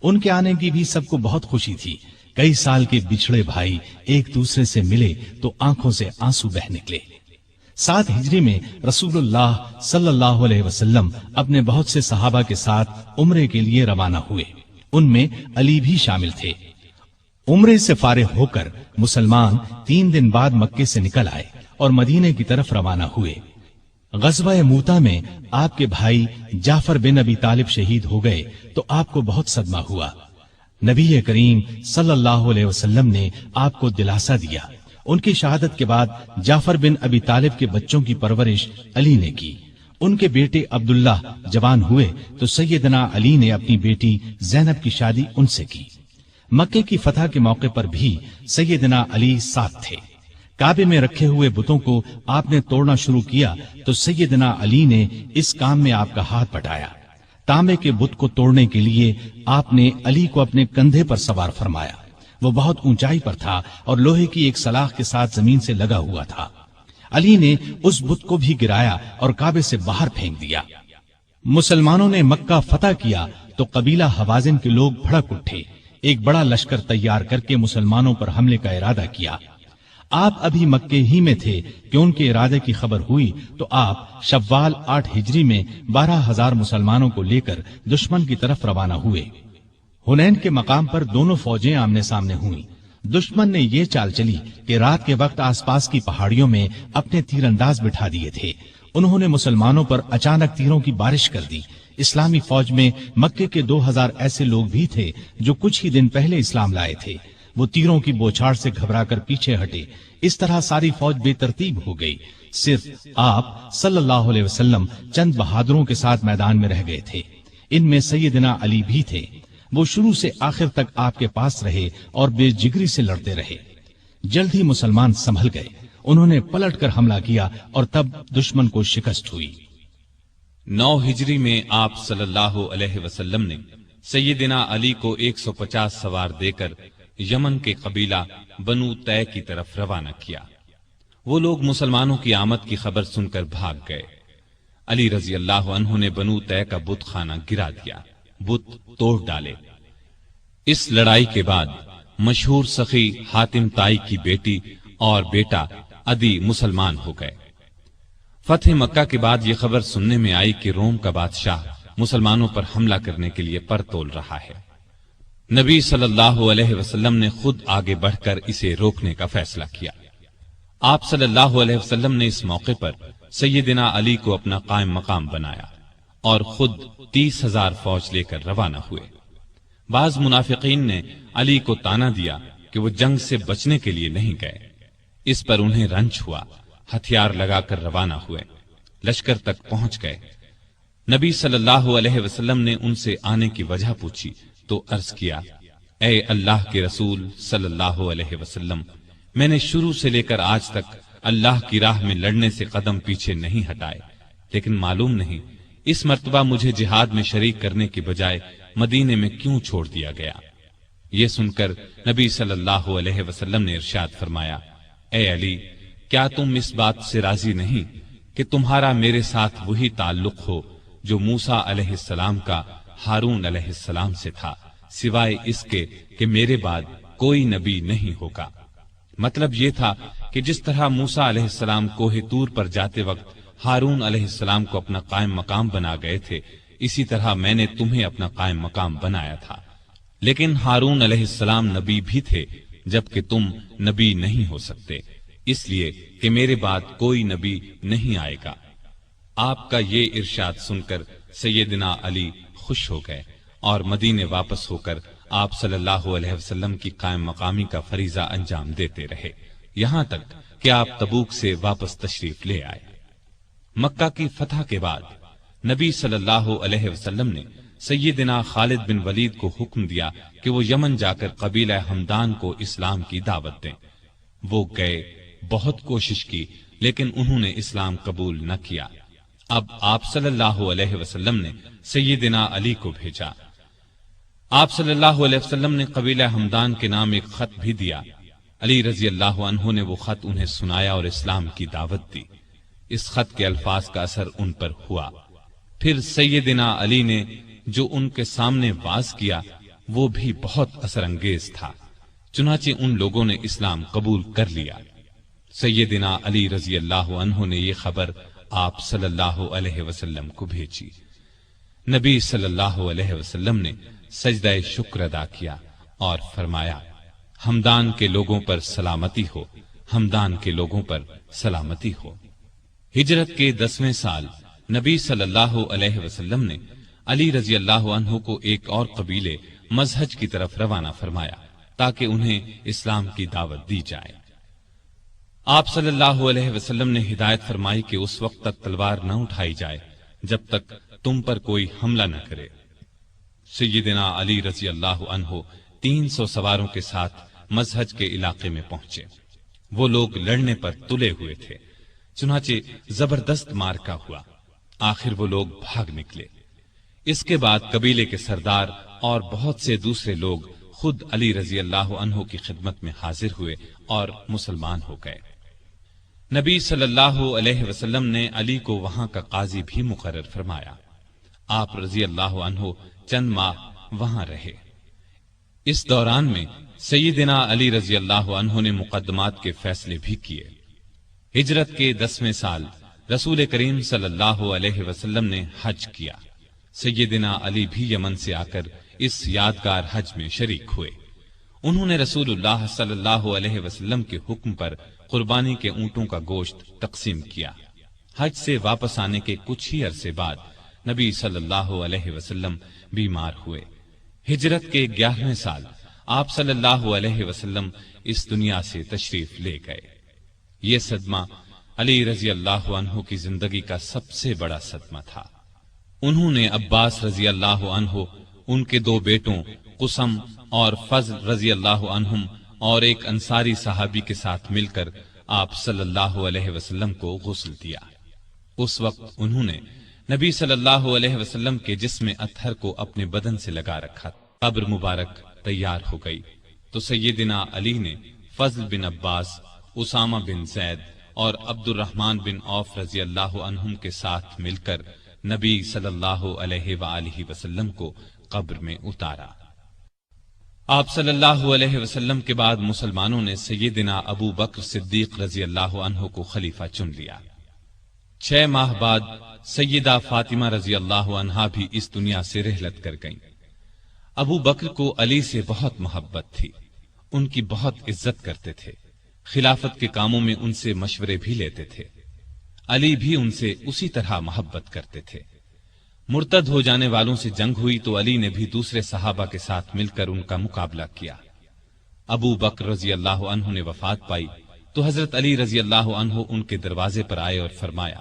ان کے آنے کی بھی سب کو بہت خوشی تھی۔ کئی سال کے بچھڑے بھائی ایک دوسرے سے ملے تو آنکھوں سے آنسو بہ نکلے۔ 7 ہجری میں رسول اللہ صلی اللہ علیہ وسلم اپنے بہت سے صحابہ کے ساتھ عمرے کے لیے روانہ ہوئے، ان میں علی بھی شامل تھے۔ عمرے سے فارغ ہو کر مسلمان 3 دن بعد مکے سے نکل آئے اور مدینے کی طرف روانہ ہوئے۔ غزوہ موتا میں آپ کے بھائی جعفر بن ابی طالب شہید ہو گئے تو آپ کو بہت صدمہ ہوا۔ نبی کریم صلی اللہ علیہ وسلم نے آپ کو دلاسا دیا۔ ان کی شہادت کے بعد جعفر بن ابی طالب کے بچوں کی پرورش علی نے کی۔ ان کے بیٹے عبداللہ جوان ہوئے تو سیدنا علی نے اپنی بیٹی زینب کی شادی ان سے کی۔ مکے کی فتح کے موقع پر بھی سیدنا علی ساتھ تھے۔ کعبے میں رکھے ہوئے بتوں کو آپ نے توڑنا شروع کیا تو سیدنا علی نے اس کام میں آپ کا ہاتھ بٹایا۔ تانبے کے بت کو توڑنے کے لیے آپ نے علی کو اپنے کندھے پر سوار فرمایا۔ وہ بہت اونچائی پر تھا اور لوہے کی ایک سلاخ کے ساتھ زمین سے لگا ہوا تھا۔ علی نے اس بت کو بھی گرایا اور کعبے سے باہر پھینک دیا۔ مسلمانوں نے مکہ فتح کیا تو قبیلہ حوازن کے لوگ بھڑک اٹھے، ایک بڑا لشکر تیار کر کے مسلمانوں پر حملے کا ارادہ کیا۔ آپ ابھی مکے ہی میں تھے کہ ان کے ارادے کی خبر ہوئی تو آپ شوال 8 ہجری میں 12,000 مسلمانوں کو لے کر دشمن کی طرف روانہ ہوئے۔ حنین کے مقام پر دونوں فوجیں آمنے سامنے ہوئیں۔ دشمن نے یہ چال چلی کہ رات کے وقت آس پاس کی پہاڑیوں میں اپنے تیر انداز بٹھا دیے تھے۔ انہوں نے مسلمانوں پر اچانک تیروں کی بارش کر دی۔ اسلامی فوج میں مکے کے 2,000 ایسے لوگ بھی تھے جو کچھ ہی دن پہلے اسلام لائے تھے۔ وہ تیروں کی بوچھاڑ سے گھبرا کر پیچھے ہٹے۔ اس طرح ساری فوج بے ترتیب ہو گئی۔ صرف آپ صلی اللہ علیہ وسلم چند بہادروں کے ساتھ میدان میں رہ گئے تھے۔ ان میں سیدنا علی بھی تھے۔ وہ شروع سے آخر تک آپ کے پاس رہے اور بے جگری سے لڑتے رہے۔ جلد ہی مسلمان سنبھل گئے۔ انہوں نے پلٹ کر حملہ کیا اور تب دشمن کو شکست ہوئی۔ 9 ہجری میں آپ صلی اللہ علیہ وسلم نے سیدنا علی کو 150 سوار دے کر یمن کے قبیلہ بنو طے کی طرف روانہ کیا۔ وہ لوگ مسلمانوں کی آمد کی خبر سن کر بھاگ گئے۔ علی رضی اللہ عنہ نے بنو طے کا بت خانہ گرا دیا، بت توڑ ڈالے۔ اس لڑائی کے بعد مشہور سخی حاتم طائی کی بیٹی اور بیٹا عدی مسلمان ہو گئے۔ فتح مکہ کے بعد یہ خبر سننے میں آئی کہ روم کا بادشاہ مسلمانوں پر حملہ کرنے کے لیے پر تول رہا ہے۔ نبی صلی اللہ علیہ وسلم نے خود آگے بڑھ کر اسے روکنے کا فیصلہ کیا۔ آپ صلی اللہ علیہ وسلم نے اس موقع پر سیدنا علی کو اپنا قائم مقام بنایا اور خود 30,000 فوج لے کر روانہ ہوئے۔ بعض منافقین نے علی کو تانا دیا کہ وہ جنگ سے بچنے کے لیے نہیں گئے۔ اس پر انہیں رنج ہوا، ہتھیار لگا کر روانہ ہوئے، لشکر تک پہنچ گئے۔ نبی صلی اللہ علیہ وسلم نے ان سے آنے کی وجہ پوچھی تو عرض کیا، اے اللہ کے رسول صلی اللہ علیہ وسلم، میں نے شروع سے لے کر آج تک اللہ کی راہ میں لڑنے سے قدم پیچھے نہیں ہٹائے، لیکن معلوم نہیں اس مرتبہ مجھے جہاد میں شریک کرنے کی بجائے مدینے میں کیوں چھوڑ دیا گیا۔ یہ سن کر نبی صلی اللہ علیہ وسلم نے ارشاد فرمایا، اے علی، کیا تم اس بات سے راضی نہیں کہ تمہارا میرے ساتھ وہی تعلق ہو جو موسیٰ علیہ السلام کا ہارون علیہ السلام سے تھا، سوائے اس کے کہ میرے بعد کوئی نبی نہیں ہوگا۔ مطلب یہ تھا کہ جس طرح موسیٰ علیہ السلام کوہ طور پر جاتے وقت ہارون علیہ السلام کو اپنا قائم مقام بنا گئے تھے، اسی طرح میں نے تمہیں اپنا قائم مقام بنایا تھا۔ لیکن ہارون علیہ السلام نبی بھی تھے، جبکہ تم نبی نہیں ہو سکتے، اس لیے کہ میرے بعد کوئی نبی نہیں آئے گا۔ آپ کا یہ ارشاد سن کر سیدنا علی خوش ہو گئے اور مدینے واپس ہو کر آپ صلی اللہ علیہ وسلم کی قائم مقامی کا فریضہ انجام دیتے رہے، یہاں تک کہ آپ تبوک سے واپس تشریف لے آئے۔ مکہ کی فتح کے بعد نبی صلی اللہ علیہ وسلم نے سیدنا خالد بن ولید کو حکم دیا کہ وہ یمن جا کر قبیلہ ہمدان کو اسلام کی دعوت دیں۔ وہ گئے، بہت کوشش کی، لیکن انہوں نے اسلام قبول نہ کیا۔ اب آپ صلی اللہ علیہ وسلم نے سیدنا علی کو بھیجا۔ آپ صلی اللہ علیہ وسلم نے قبیلہ ہمدان کے نام ایک خط بھی دیا۔ علی رضی اللہ عنہ نے وہ خط انہیں سنایا اور اسلام کی دعوت دی۔ اس خط کے الفاظ کا اثر ان پر ہوا۔ پھر سیدنا علی نے جو ان کے سامنے واز کیا وہ بھی بہت اثر انگیز تھا، چنانچہ ان لوگوں نے اسلام قبول کر لیا۔ سیدنا علی رضی اللہ عنہ نے یہ خبر آپ صلی اللہ علیہ وسلم کو بھیجی۔ نبی صلی اللہ علیہ وسلم نے سجدہ شکر ادا کیا اور فرمایا، ہمدان کے لوگوں پر سلامتی ہو، ہمدان کے لوگوں پر سلامتی ہو۔ ہجرت کے 10ویں سال نبی صلی اللہ علیہ وسلم نے علی رضی اللہ عنہ کو ایک اور قبیلے مزہج کی طرف روانہ فرمایا تاکہ انہیں اسلام کی دعوت دی جائے۔ آپ صلی اللہ علیہ وسلم نے ہدایت فرمائی کہ اس وقت تک تلوار نہ اٹھائی جائے جب تک تم پر کوئی حملہ نہ کرے۔ سیدنا علی رضی اللہ عنہ 300 سواروں کے ساتھ مزہج کے علاقے میں پہنچے۔ وہ لوگ لڑنے پر تلے ہوئے تھے، چنانچہ زبردست مارکا ہوا۔ آخر وہ لوگ بھاگ نکلے۔ اس کے بعد قبیلے کے سردار اور بہت سے دوسرے لوگ خود علی رضی اللہ عنہ کی خدمت میں حاضر ہوئے اور مسلمان ہو گئے۔ نبی صلی اللہ علیہ وسلم نے علی کو وہاں کا قاضی بھی مقرر فرمایا۔ آپ رضی اللہ عنہ چند ماہ وہاں رہے۔ اس دوران میں سیدنا علی رضی اللہ عنہ نے مقدمات کے فیصلے بھی کیے۔ ہجرت کے 10ویں سال رسول کریم صلی اللہ علیہ وسلم نے حج کیا۔ سیدنا علی بھی یمن سے آ کر اس یادگار حج میں شریک ہوئے۔ انہوں نے رسول اللہ صلی اللہ علیہ وسلم کے حکم پر قربانی کے اونٹوں کا گوشت تقسیم کیا۔ حج سے واپس آنے کے کچھ ہی عرصے بعد نبی صلی اللہ علیہ وسلم بیمار ہوئے۔ ہجرت کے 11ویں سال آپ صلی اللہ علیہ وسلم اس دنیا سے تشریف لے گئے۔ یہ صدمہ علی رضی اللہ عنہ کی زندگی کا سب سے بڑا صدمہ تھا۔ انہوں نے عباس رضی اللہ عنہ، ان کے 2 بیٹوں قسم اور فضل رضی اللہ عنہم اور ایک انصاری صحابی کے ساتھ مل کر آپ صلی اللہ علیہ وسلم کو غسل دیا۔ اس وقت انہوں نے نبی صلی اللہ علیہ وسلم کے جسم اطہر کو اپنے بدن سے لگا رکھا۔ قبر مبارک تیار ہو گئی تو سیدنا علی نے فضل بن عباس، اسامہ بن زید اور عبد الرحمن بن عوف رضی اللہ عنہم کے ساتھ مل کر نبی صلی اللہ علیہ وآلہ وسلم کو قبر میں اتارا۔ آپ صلی اللہ علیہ وسلم کے بعد مسلمانوں نے سیدنا ابو بکر صدیق رضی اللہ عنہ کو خلیفہ چن لیا۔ 6 ماہ بعد سیدہ فاطمہ رضی اللہ عنہا بھی اس دنیا سے رحلت کر گئیں۔ ابو بکر کو علی سے بہت محبت تھی، ان کی بہت عزت کرتے تھے، خلافت کے کاموں میں ان سے مشورے بھی لیتے تھے۔ علی بھی ان سے اسی طرح محبت کرتے تھے۔ مرتد ہو جانے والوں سے جنگ ہوئی تو علی نے بھی دوسرے صحابہ کے ساتھ مل کر ان کا مقابلہ کیا۔ ابو بکر رضی اللہ عنہ نے وفات پائی تو حضرت علی رضی اللہ عنہ ان کے دروازے پر آئے اور فرمایا،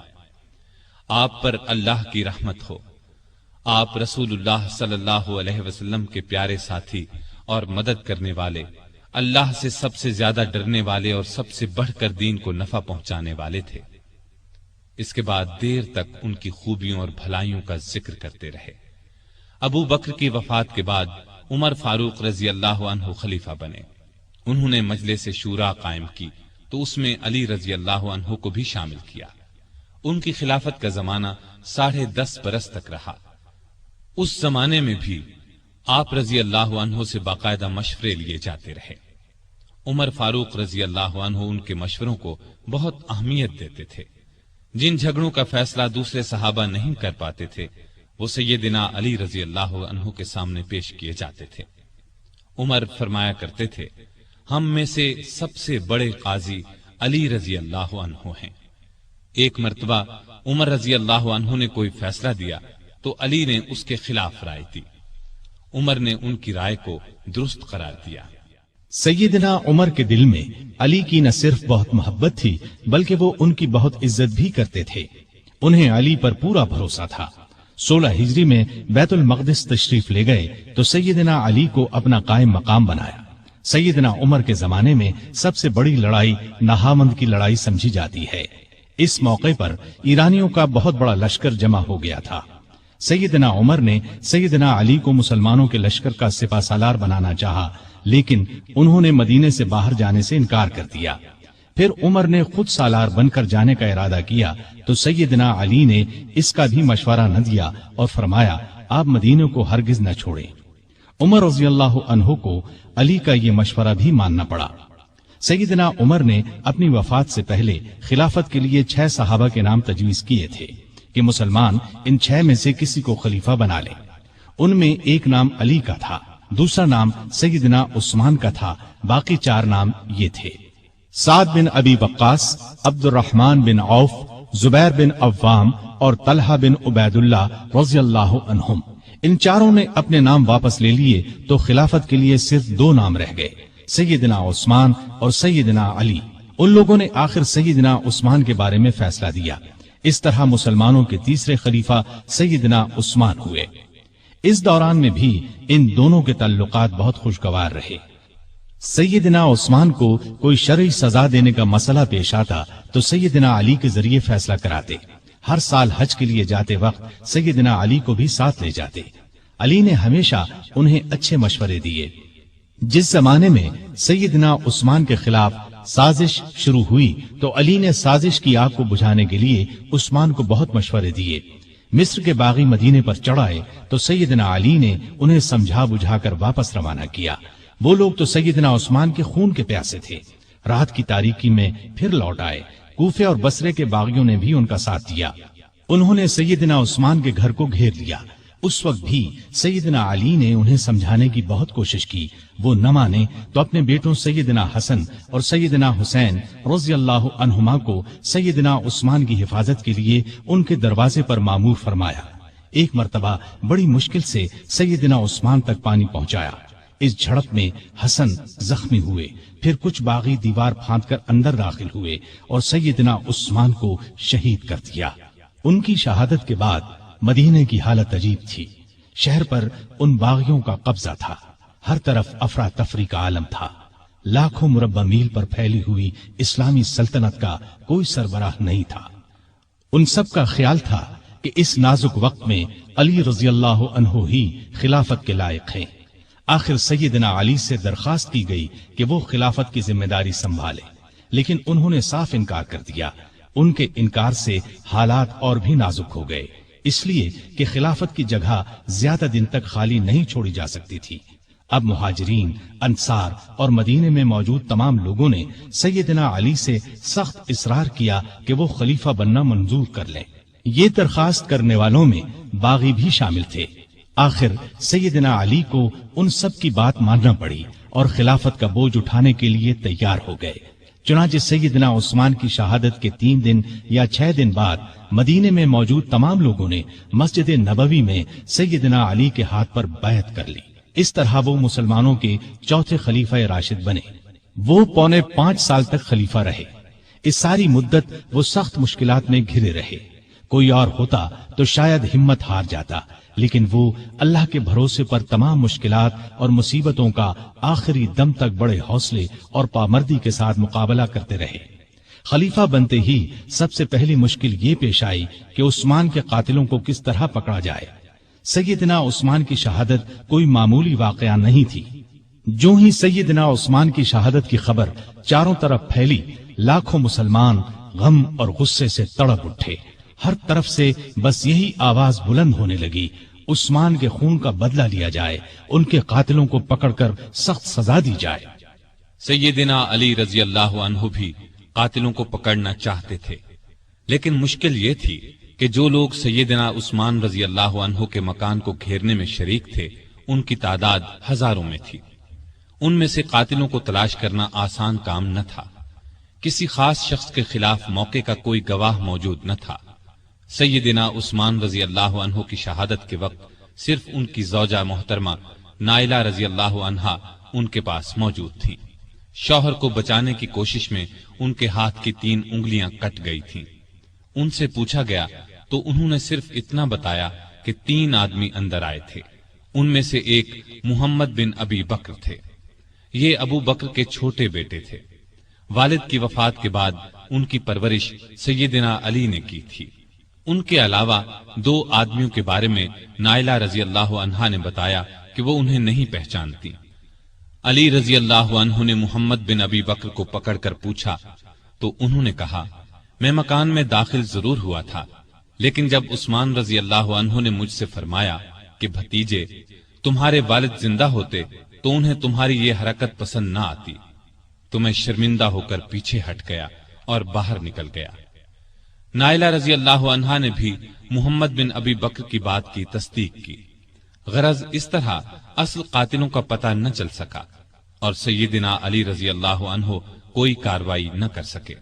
آپ پر اللہ کی رحمت ہو، آپ رسول اللہ صلی اللہ علیہ وسلم کے پیارے ساتھی اور مدد کرنے والے، اللہ سے سب سے زیادہ ڈرنے والے اور سب سے بڑھ کر دین کو نفع پہنچانے والے تھے۔ اس کے بعد دیر تک ان کی خوبیوں اور بھلائیوں کا ذکر کرتے رہے۔ ابو بکر کی وفات کے بعد عمر فاروق رضی اللہ عنہ خلیفہ بنے۔ انہوں نے مجلس شورا قائم کی تو اس میں علی رضی اللہ عنہ کو بھی شامل کیا۔ ان کی خلافت کا زمانہ 10.5 برس تک رہا۔ اس زمانے میں بھی آپ رضی اللہ عنہ سے باقاعدہ مشورے لیے جاتے رہے۔ عمر فاروق رضی اللہ عنہ ان کے مشوروں کو بہت اہمیت دیتے تھے۔ جن جھگڑوں کا فیصلہ دوسرے صحابہ نہیں کر پاتے تھے وہ سیدنا علی رضی اللہ عنہ کے سامنے پیش کیے جاتے تھے۔ عمر فرمایا کرتے تھے، ہم میں سے سب سے بڑے قاضی علی رضی اللہ عنہ ہیں۔ ایک مرتبہ عمر رضی اللہ عنہ نے کوئی فیصلہ دیا تو علی نے اس کے خلاف رائے دی۔ عمر نے ان کی رائے کو درست قرار دیا۔ سیدنا عمر کے دل میں علی کی نہ صرف بہت محبت تھی بلکہ وہ ان کی بہت عزت بھی کرتے تھے۔ انہیں علی پر پورا بھروسہ تھا۔ 16 ہجری میں بیت المقدس تشریف لے گئے تو سیدنا علی کو اپنا قائم مقام بنایا۔ سیدنا عمر کے زمانے میں سب سے بڑی لڑائی نہاوند کی لڑائی سمجھی جاتی ہے۔ اس موقع پر ایرانیوں کا بہت بڑا لشکر جمع ہو گیا تھا۔ سیدنا عمر نے سیدنا علی کو مسلمانوں کے لشکر کا سپہ سالار بنانا چاہا لیکن انہوں نے مدینے سے باہر جانے سے انکار کر دیا۔ پھر عمر نے خود سالار بن کر جانے کا ارادہ کیا تو سیدنا علی نے اس کا بھی مشورہ نہ دیا اور فرمایا، آپ مدینے کو ہرگز نہ چھوڑیں۔ عمر رضی اللہ عنہ کو علی کا یہ مشورہ بھی ماننا پڑا۔ سیدنا عمر نے اپنی وفات سے پہلے خلافت کے لیے 6 صحابہ کے نام تجویز کیے تھے کہ مسلمان ان 6 میں سے کسی کو خلیفہ بنا لے۔ ان میں ایک نام علی کا تھا، دوسرا نام سیدنا عثمان کا تھا، باقی 4 نام یہ تھے: سعد بن ابی وقاص، عبد الرحمن بن عوف، زبیر بن عوام اور طلحہ بن عبید اللہ رضی اللہ عنہم۔ ان چاروں نے اپنے نام واپس لے لیے تو خلافت کے لیے صرف 2 نام رہ گئے، سیدنا عثمان اور سیدنا علی۔ ان لوگوں نے آخر سیدنا عثمان کے بارے میں فیصلہ دیا۔ اس طرح مسلمانوں کے تیسرے خلیفہ سیدنا عثمان ہوئے۔ اس دوران میں بھی ان دونوں کے تعلقات بہت خوشگوار رہے۔ سیدنا عثمان کو کوئی شرعی سزا دینے کا مسئلہ پیش آتا تو سیدنا علی کے ذریعے فیصلہ کراتے۔ ہر سال حج کے لیے جاتے وقت سیدنا علی کو بھی ساتھ لے جاتے۔ علی نے ہمیشہ انہیں اچھے مشورے دیے۔ جس زمانے میں سیدنا عثمان کے خلاف سازش شروع ہوئی تو علی نے سازش کی آگ کو بجھانے کے لیے عثمان کو بہت مشورے دیے۔ مصر کے باغی مدینے پر چڑھائے تو سیدنا علی نے انہیں سمجھا بجھا کر واپس روانہ کیا۔ وہ لوگ تو سیدنا عثمان کے خون کے پیاسے تھے۔ رات کی تاریکی میں پھر لوٹ آئے۔ کوفے اور بصرے کے باغیوں نے بھی ان کا ساتھ دیا۔ انہوں نے سیدنا عثمان کے گھر کو گھیر لیا۔ اس وقت بھی سیدنا علی نے انہیں سمجھانے کی بہت کوشش کی۔ وہ نہ مانے تو اپنے بیٹوں سیدنا حسن اور سیدنا حسین رضی اللہ عنہما کو سیدنا عثمان کی حفاظت کے لیے ان کے دروازے پر مامور فرمایا۔ ایک مرتبہ بڑی مشکل سے سیدنا عثمان تک پانی پہنچایا۔ اس جھڑپ میں حسن زخمی ہوئے۔ پھر کچھ باغی دیوار پھاند کر اندر داخل ہوئے اور سیدنا عثمان کو شہید کر دیا۔ ان کی شہادت کے بعد مدینے کی حالت عجیب تھی۔ شہر پر ان باغیوں کا قبضہ تھا۔ ہر طرف افراتفری کا عالم تھا۔ لاکھوں مربع میل پر پھیلی ہوئی اسلامی سلطنت کا کوئی سربراہ نہیں تھا۔ ان سب کا خیال تھا کہ اس نازک وقت میں علی رضی اللہ عنہ ہی خلافت کے لائق ہیں۔ آخر سیدنا علی سے درخواست کی گئی کہ وہ خلافت کی ذمہ داری سنبھالے، لیکن انہوں نے صاف انکار کر دیا۔ ان کے انکار سے حالات اور بھی نازک ہو گئے، اس لیے کہ خلافت کی جگہ زیادہ دن تک خالی نہیں چھوڑی جا سکتی تھی۔ اب مہاجرین، انصار اور مدینے میں موجود تمام لوگوں نے سیدنا علی سے سخت اصرار کیا کہ وہ خلیفہ بننا منظور کر لیں۔ یہ درخواست کرنے والوں میں باغی بھی شامل تھے۔ آخر سیدنا علی کو ان سب کی بات ماننا پڑی اور خلافت کا بوجھ اٹھانے کے لیے تیار ہو گئے۔ چنانچہ سیدنا عثمان کی شہادت کے 3 دن یا 6 دن بعد مدینے میں موجود تمام لوگوں نے مسجد نبوی میں سیدنا علی کے ہاتھ پر بیعت کر لی۔ اس طرح وہ مسلمانوں کے چوتھے خلیفہ راشد بنے۔ وہ 4.25 سال تک خلیفہ رہے۔ اس ساری مدت وہ سخت مشکلات میں گھرے رہے۔ کوئی اور ہوتا تو شاید ہمت ہار جاتا، لیکن وہ اللہ کے بھروسے پر تمام مشکلات اور مصیبتوں کا آخری دم تک بڑے حوصلے اور پامردی کے ساتھ مقابلہ کرتے رہے۔ خلیفہ بنتے ہی سب سے پہلی مشکل یہ پیش آئی کہ عثمان کے قاتلوں کو کس طرح پکڑا جائے۔ سیدنا عثمان کی شہادت کوئی معمولی واقعہ نہیں تھی۔ جو ہی سیدنا عثمان کی شہادت کی خبر چاروں طرف پھیلی، لاکھوں مسلمان غم اور غصے سے تڑپ اٹھے۔ ہر طرف سے بس یہی آواز بلند ہونے لگی، عثمان کے خون کا بدلہ لیا جائے، ان کے قاتلوں کو پکڑ کر سخت سزا دی جائے۔ سیدنا علی رضی اللہ عنہ بھی قاتلوں کو پکڑنا چاہتے تھے، لیکن مشکل یہ تھی کہ جو لوگ سیدنا عثمان رضی اللہ عنہ کے مکان کو گھیرنے میں شریک تھے، ان کی تعداد ہزاروں میں تھی۔ ان میں سے قاتلوں کو تلاش کرنا آسان کام نہ تھا۔ کسی خاص شخص کے خلاف موقع کا کوئی گواہ موجود نہ تھا۔ سیدنا عثمان رضی اللہ عنہ کی شہادت کے وقت صرف ان کی زوجہ محترمہ نائلہ رضی اللہ عنہا ان کے پاس موجود تھیں۔ شوہر کو بچانے کی کوشش میں ان کے ہاتھ کی 3 انگلیاں کٹ گئی تھیں۔ ان سے پوچھا گیا تو انہوں نے صرف اتنا بتایا کہ 3 آدمی اندر آئے تھے۔ ان میں سے ایک محمد بن ابی بکر تھے۔ یہ ابو بکر کے چھوٹے بیٹے تھے۔ والد کی وفات کے بعد ان کی پرورش سیدنا علی نے کی تھی۔ ان کے علاوہ 2 آدمیوں کے بارے میں نائلہ رضی اللہ عنہا نے بتایا کہ وہ انہیں نہیں پہچانتی۔ علی رضی اللہ عنہ نے محمد بن ابی بکر کو پکڑ کر پوچھا تو انہوں نے کہا، میں مکان میں داخل ضرور ہوا تھا، لیکن جب عثمان رضی اللہ عنہ نے مجھ سے فرمایا کہ بھتیجے تمہارے والد زندہ ہوتے تو انہیں تمہاری یہ حرکت پسند نہ آتی، تو میں شرمندہ ہو کر پیچھے ہٹ گیا اور باہر نکل گیا۔ نائلہ رضی اللہ عنہا نے بھی محمد بن ابی بکر کی بات کی تصدیق کی۔ غرض اس طرح اصل قاتلوں کا پتہ نہ چل سکا اور سیدنا علی رضی اللہ عنہ کوئی کاروائی نہ کر سکے۔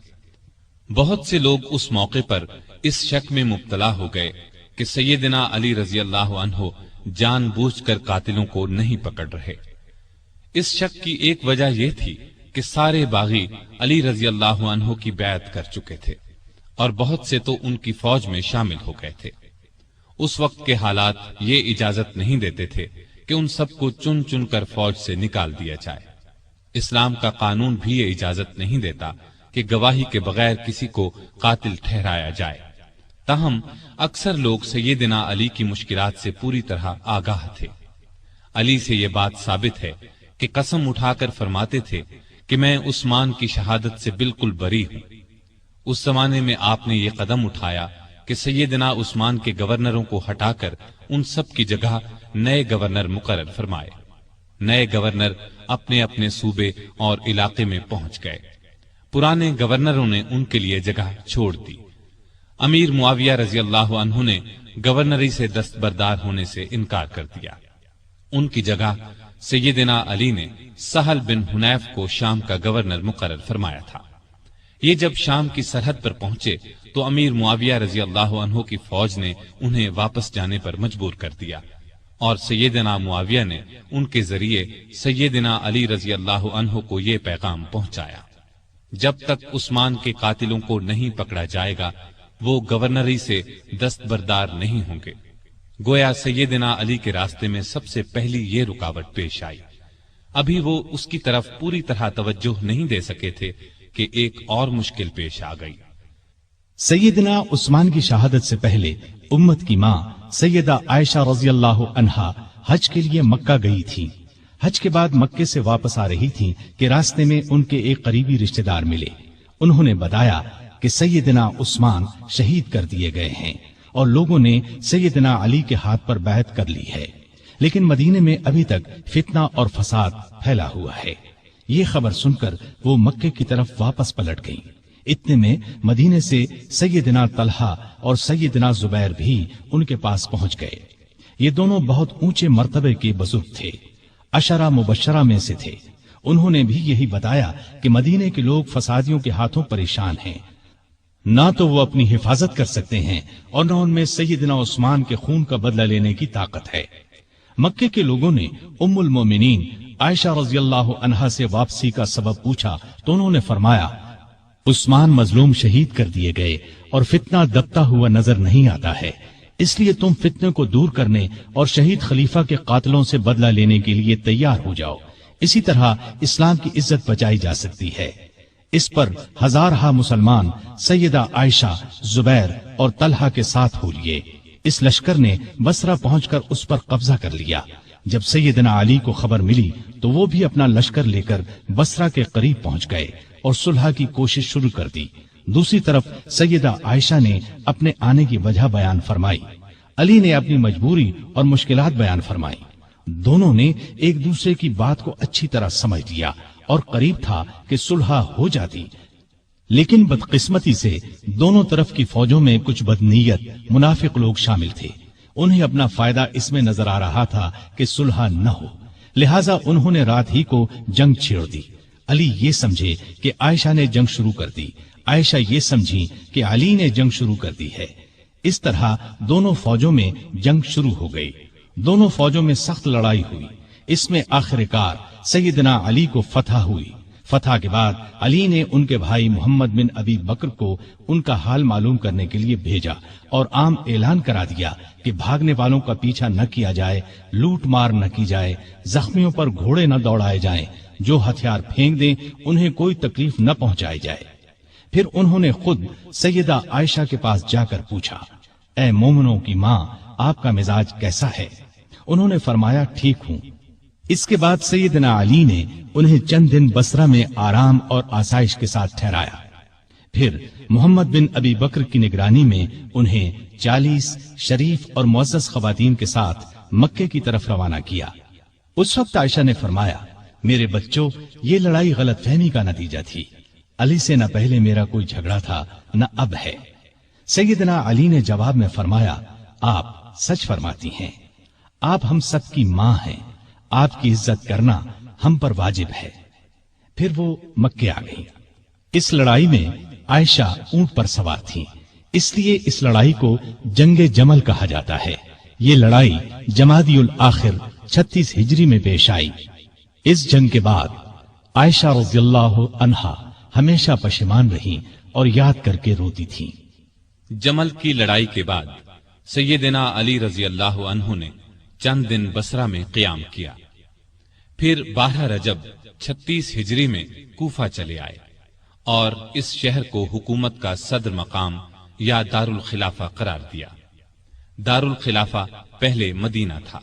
بہت سے لوگ اس موقع پر اس شک میں مبتلا ہو گئے کہ سیدنا علی رضی اللہ عنہ جان بوجھ کر قاتلوں کو نہیں پکڑ رہے۔ اس شک کی ایک وجہ یہ تھی کہ سارے باغی علی رضی اللہ عنہ کی بیعت کر چکے تھے اور بہت سے تو ان کی فوج میں شامل ہو گئے تھے۔ اس وقت کے حالات یہ اجازت نہیں دیتے تھے کہ ان سب کو چن چن کر فوج سے نکال دیا جائے۔ اسلام کا قانون بھی یہ اجازت نہیں دیتا کہ گواہی کے بغیر کسی کو قاتل ٹھہرایا جائے۔ تاہم اکثر لوگ سیدنا علی کی مشکلات سے پوری طرح آگاہ تھے۔ علی سے یہ بات ثابت ہے کہ قسم اٹھا کر فرماتے تھے کہ میں عثمان کی شہادت سے بالکل بری ہوں۔ اس زمانے میں آپ نے یہ قدم اٹھایا کہ سیدنا عثمان کے گورنروں کو ہٹا کر ان سب کی جگہ نئے گورنر مقرر فرمائے۔ نئے گورنر اپنے اپنے صوبے اور علاقے میں پہنچ گئے۔ پرانے گورنروں نے ان کے لیے جگہ چھوڑ دی۔ امیر معاویہ رضی اللہ عنہ نے گورنری سے دستبردار ہونے سے انکار کر دیا۔ ان کی جگہ سیدنا علی نے سہل بن حنیف کو شام کا گورنر مقرر فرمایا تھا۔ یہ جب شام کی سرحد پر پہنچے تو امیر معاویہ رضی اللہ عنہ کی فوج نے انہیں واپس جانے پر مجبور کر دیا، اور سیدنا معاویہ نے ان کے ذریعے سیدنا علی رضی اللہ عنہ کو یہ پیغام پہنچایا: جب تک عثمان کے قاتلوں کو نہیں پکڑا جائے گا وہ گورنری سے دستبردار نہیں ہوں گے۔ گویا سیدنا علی کے راستے میں سب سے پہلی یہ رکاوٹ پیش آئی۔ ابھی وہ اس کی طرف پوری طرح توجہ نہیں دے سکے تھے کہ ایک اور مشکل پیش آ گئی۔ سیدنا عثمان کی شہادت سے پہلے امت کی ماں سیدہ عائشہ رضی اللہ عنہا حج کے لیے مکہ گئی تھی۔ حج کے بعد مکے سے واپس آ رہی تھی کہ راستے میں ان کے ایک قریبی رشتہ دار ملے۔ انہوں نے بتایا کہ سیدنا عثمان شہید کر دیے گئے ہیں اور لوگوں نے سیدنا علی کے ہاتھ پر بیعت کر لی ہے، لیکن مدینے میں ابھی تک فتنہ اور فساد پھیلا ہوا ہے۔ یہ خبر سن کر وہ مکے کی طرف واپس پلٹ گئیں۔ اتنے میں مدینے سے سیدنا طلحہ اور سیدنا زبیر بھی ان کے پاس پہنچ گئے۔ یہ دونوں بہت اونچے مرتبے کے بزرگ تھے، عشرہ مبشرہ میں سے تھے۔ انہوں نے بھی یہی بتایا کہ مدینے کے لوگ فسادیوں کے ہاتھوں پریشان ہیں، نہ تو وہ اپنی حفاظت کر سکتے ہیں اور نہ ان میں سیدنا عثمان کے خون کا بدلہ لینے کی طاقت ہے۔ مکے کے لوگوں نے ام المومنین عائشہ رضی اللہ عنہا سے واپسی کا سبب پوچھا تو انہوں نے فرمایا: عثمان مظلوم شہید کر دیے گئے اور فتنہ دبتا ہوا نظر نہیں آتا ہے، اس لیے تم فتنے کو دور کرنے اور شہید خلیفہ کے قاتلوں سے بدلہ لینے کے لیے تیار ہو جاؤ۔ اسی طرح اسلام کی عزت بچائی جا سکتی ہے۔ اس پر ہزارہا مسلمان سیدہ عائشہ، زبیر اور طلحہ کے ساتھ ہو لیے۔ اس لشکر نے بصرہ پہنچ کر اس پر قبضہ کر لیا۔ جب سیدنا علی کو خبر ملی تو وہ بھی اپنا لشکر لے کر بصرہ کے قریب پہنچ گئے اور صلح کی کوشش شروع کر دی۔ دوسری طرف سیدہ عائشہ نے اپنے آنے کی وجہ بیان فرمائی، علی نے اپنی مجبوری اور مشکلات بیان فرمائی۔ دونوں نے ایک دوسرے کی بات کو اچھی طرح سمجھ لیا اور قریب تھا کہ صلح ہو جاتی، لیکن بدقسمتی سے دونوں طرف کی فوجوں میں کچھ بدنیت منافق لوگ شامل تھے۔ انہیں اپنا فائدہ اس میں نظر آ رہا تھا کہ صلح نہ ہو، لہٰذا انہوں نے رات ہی کو جنگ چھیڑ دی۔ علی یہ سمجھے کہ عائشہ نے جنگ شروع کر دی، عائشہ یہ سمجھی کہ علی نے جنگ شروع کر دی ہے۔ اس طرح دونوں فوجوں میں جنگ شروع ہو گئی۔ دونوں فوجوں میں سخت لڑائی ہوئی۔ اس میں آخر کار سیدنا علی کو فتح ہوئی۔ فتح کے بعد علی نے ان کے بھائی محمد بن ابی بکر کو ان کا حال معلوم کرنے کے لیے بھیجا اور عام اعلان کرا دیا کہ بھاگنے والوں کا پیچھا نہ کیا جائے، لوٹ مار نہ کی جائے، زخمیوں پر گھوڑے نہ دوڑائے جائیں، جو ہتھیار پھینک دیں انہیں کوئی تکلیف نہ پہنچائی جائے۔ پھر انہوں نے خود سیدہ عائشہ کے پاس جا کر پوچھا: اے مومنوں کی ماں، آپ کا مزاج کیسا ہے؟ انہوں نے فرمایا: ٹھیک ہوں۔ اس کے بعد سیدنا علی نے انہیں چند دن بصرہ میں آرام اور آسائش کے ساتھ ٹھہرایا۔ پھر محمد بن ابی بکر کی نگرانی میں انہیں 40 شریف اور معزز خواتین کے ساتھ مکے کی طرف روانہ کیا۔ اس وقت عائشہ نے فرمایا: میرے بچوں، یہ لڑائی غلط فہمی کا نتیجہ تھی۔ علی سے نہ پہلے میرا کوئی جھگڑا تھا نہ اب ہے۔ سیدنا علی نے جواب میں فرمایا: آپ سچ فرماتی ہیں، آپ ہم سب کی ماں ہیں، آپ کی عزت کرنا ہم پر واجب ہے۔ پھر وہ مکے آ گئی۔ اس لڑائی میں عائشہ اونٹ پر سوار تھی، اس لیے اس لڑائی کو جنگ جمل کہا جاتا ہے۔ یہ لڑائی جمادی الاخر 36 ہجری میں پیش آئی۔ اس جنگ کے بعد عائشہ رضی اللہ عنہا ہمیشہ پشیمان رہی اور یاد کر کے روتی تھی۔ جمل کی لڑائی کے بعد سیدنا علی رضی اللہ عنہ نے چند دن بصرہ میں قیام کیا، پھر 12 رجب 36 ہجری میں کوفہ چلے آئے اور اس شہر کو حکومت کا صدر مقام یا دارالخلافہ قرار دیا۔ دارالخلافہ پہلے مدینہ تھا۔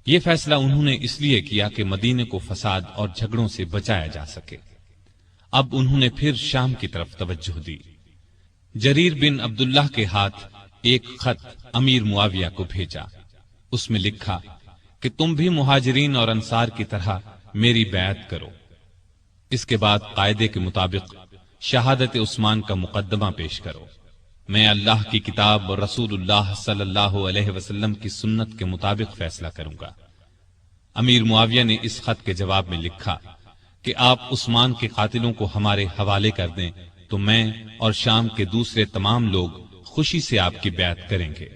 یہ فیصلہ انہوں نے اس لیے کیا کہ مدینے کو فساد اور جھگڑوں سے بچایا جا سکے۔ اب انہوں نے پھر شام کی طرف توجہ دی۔ جریر بن عبداللہ کے ہاتھ ایک خط امیر معاویہ کو بھیجا۔ اس میں لکھا کہ تم بھی مہاجرین اور انصار کی طرح میری بیعت کرو۔ اس کے بعد قاعدے کے مطابق شہادت عثمان کا مقدمہ پیش کرو۔ میں اللہ کی کتاب اور رسول اللہ صلی اللہ علیہ وسلم کی سنت کے مطابق فیصلہ کروں گا۔ امیر معاویہ نے اس خط کے جواب میں لکھا کہ آپ عثمان کے قاتلوں کو ہمارے حوالے کر دیں تو میں اور شام کے دوسرے تمام لوگ خوشی سے آپ کی بیعت کریں گے۔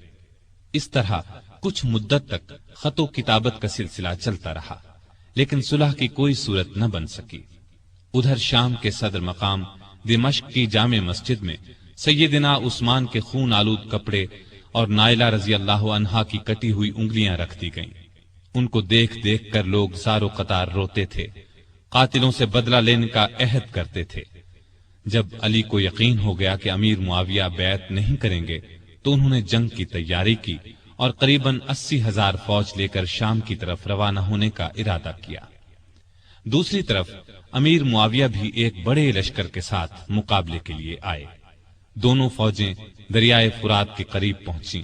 اس طرح کچھ مدت تک خط و کتابت کا سلسلہ چلتا رہا، لیکن صلح کی کوئی صورت نہ بن سکی۔ ادھر شام کے صدر مقام دمشق کی جامع مسجد میں سیدنا عثمان کے خون آلود کپڑے اور نائلہ رضی اللہ عنہا کی کٹی ہوئی انگلیاں رکھ دی گئیں۔ ان کو دیکھ دیکھ کر لوگ زار و قطار روتے تھے، قاتلوں سے بدلہ لینے کا عہد کرتے تھے۔ جب علی کو یقین ہو گیا کہ امیر معاویہ بیعت نہیں کریں گے تو انہوں نے جنگ کی تیاری کی اور قریباً 80,000 فوج لے کر شام کی طرف روانہ ہونے کا ارادہ کیا۔ دوسری طرف امیر معاویہ بھی ایک بڑے لشکر کے ساتھ مقابلے کے لیے آئے۔ دونوں فوجیں دریائے فرات کے قریب پہنچیں۔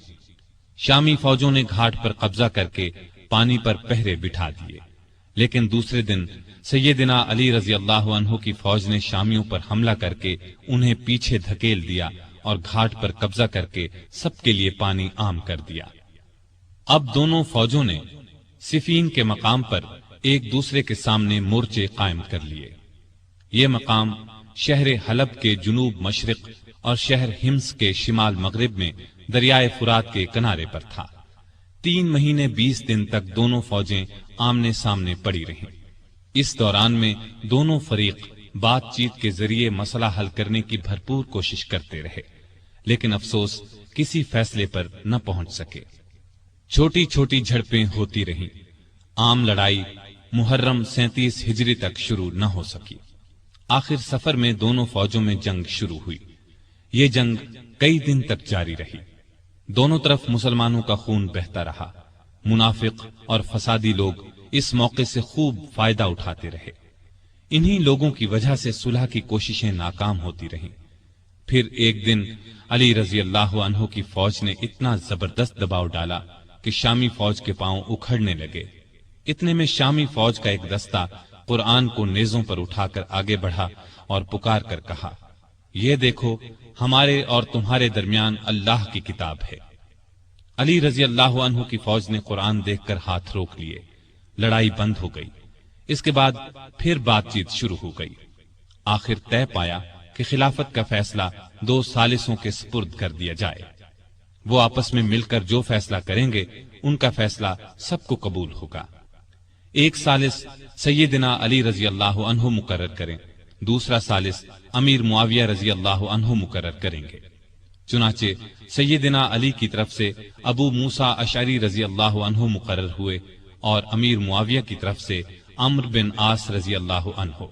شامی فوجوں نے گھاٹ پر قبضہ کر کے پانی پر پہرے بٹھا دیے، لیکن دوسرے دن سیدنا علی رضی اللہ عنہ کی فوج نے شامیوں پر حملہ کر کے انہیں پیچھے دھکیل دیا اور گھاٹ پر قبضہ کر کے سب کے لیے پانی عام کر دیا۔ اب دونوں فوجوں نے صفین کے مقام پر ایک دوسرے کے سامنے مورچے قائم کر لیے۔ یہ مقام شہر حلب کے جنوب مشرق اور شہر ہمس کے شمال مغرب میں دریائے فرات کے کنارے پر تھا۔ 3 مہینے 20 دن تک دونوں فوجیں آمنے سامنے پڑی رہیں۔ اس دوران میں دونوں فریق بات چیت کے ذریعے مسئلہ حل کرنے کی بھرپور کوشش کرتے رہے، لیکن افسوس کسی فیصلے پر نہ پہنچ سکے۔ چھوٹی چھوٹی جھڑپیں ہوتی رہیں۔ عام لڑائی محرم 37 ہجری تک شروع نہ ہو سکی۔ آخر سفر میں دونوں فوجوں میں جنگ شروع ہوئی۔ یہ جنگ کئی دن تک جاری رہی۔ دونوں طرف مسلمانوں کا خون بہتا رہا۔ منافق اور فسادی لوگ اس موقع سے خوب فائدہ اٹھاتے رہے۔ انہی لوگوں کی وجہ سے صلح کی کوششیں ناکام ہوتی رہیں۔ پھر ایک دن علی رضی اللہ عنہ کی فوج نے اتنا زبردست دباؤ ڈالا کہ شامی فوج کے پاؤں اکھڑنے لگے۔ اتنے میں شامی فوج کا ایک دستہ قرآن کو نیزوں پر اٹھا کر آگے بڑھا اور پکار کر کہا، یہ دیکھو ہمارے اور تمہارے درمیان اللہ کی کتاب ہے۔ علی رضی اللہ عنہ کی فوج نے قرآن دیکھ کر ہاتھ روک لیے۔ لڑائی بند ہو گئی۔ اس کے بعد پھر بات چیت شروع ہو گئی۔ آخر طے پایا کہ خلافت کا فیصلہ 2 ثالثوں کے سپرد کر دیا جائے۔ وہ آپس میں مل کر جو فیصلہ کریں گے ان کا فیصلہ سب کو قبول ہوگا۔ ایک ثالث سیدنا علی رضی اللہ عنہ مقرر کریں، دوسرا ثالث امیر معاویہ رضی اللہ عنہ مقرر کریں گے۔ چنانچہ سیدنا علی کی طرف سے ابو موسیٰ اشعری رضی اللہ عنہ مقرر ہوئے اور امیر معاویہ کی طرف سے عمرو بن عاص رضی اللہ عنہ۔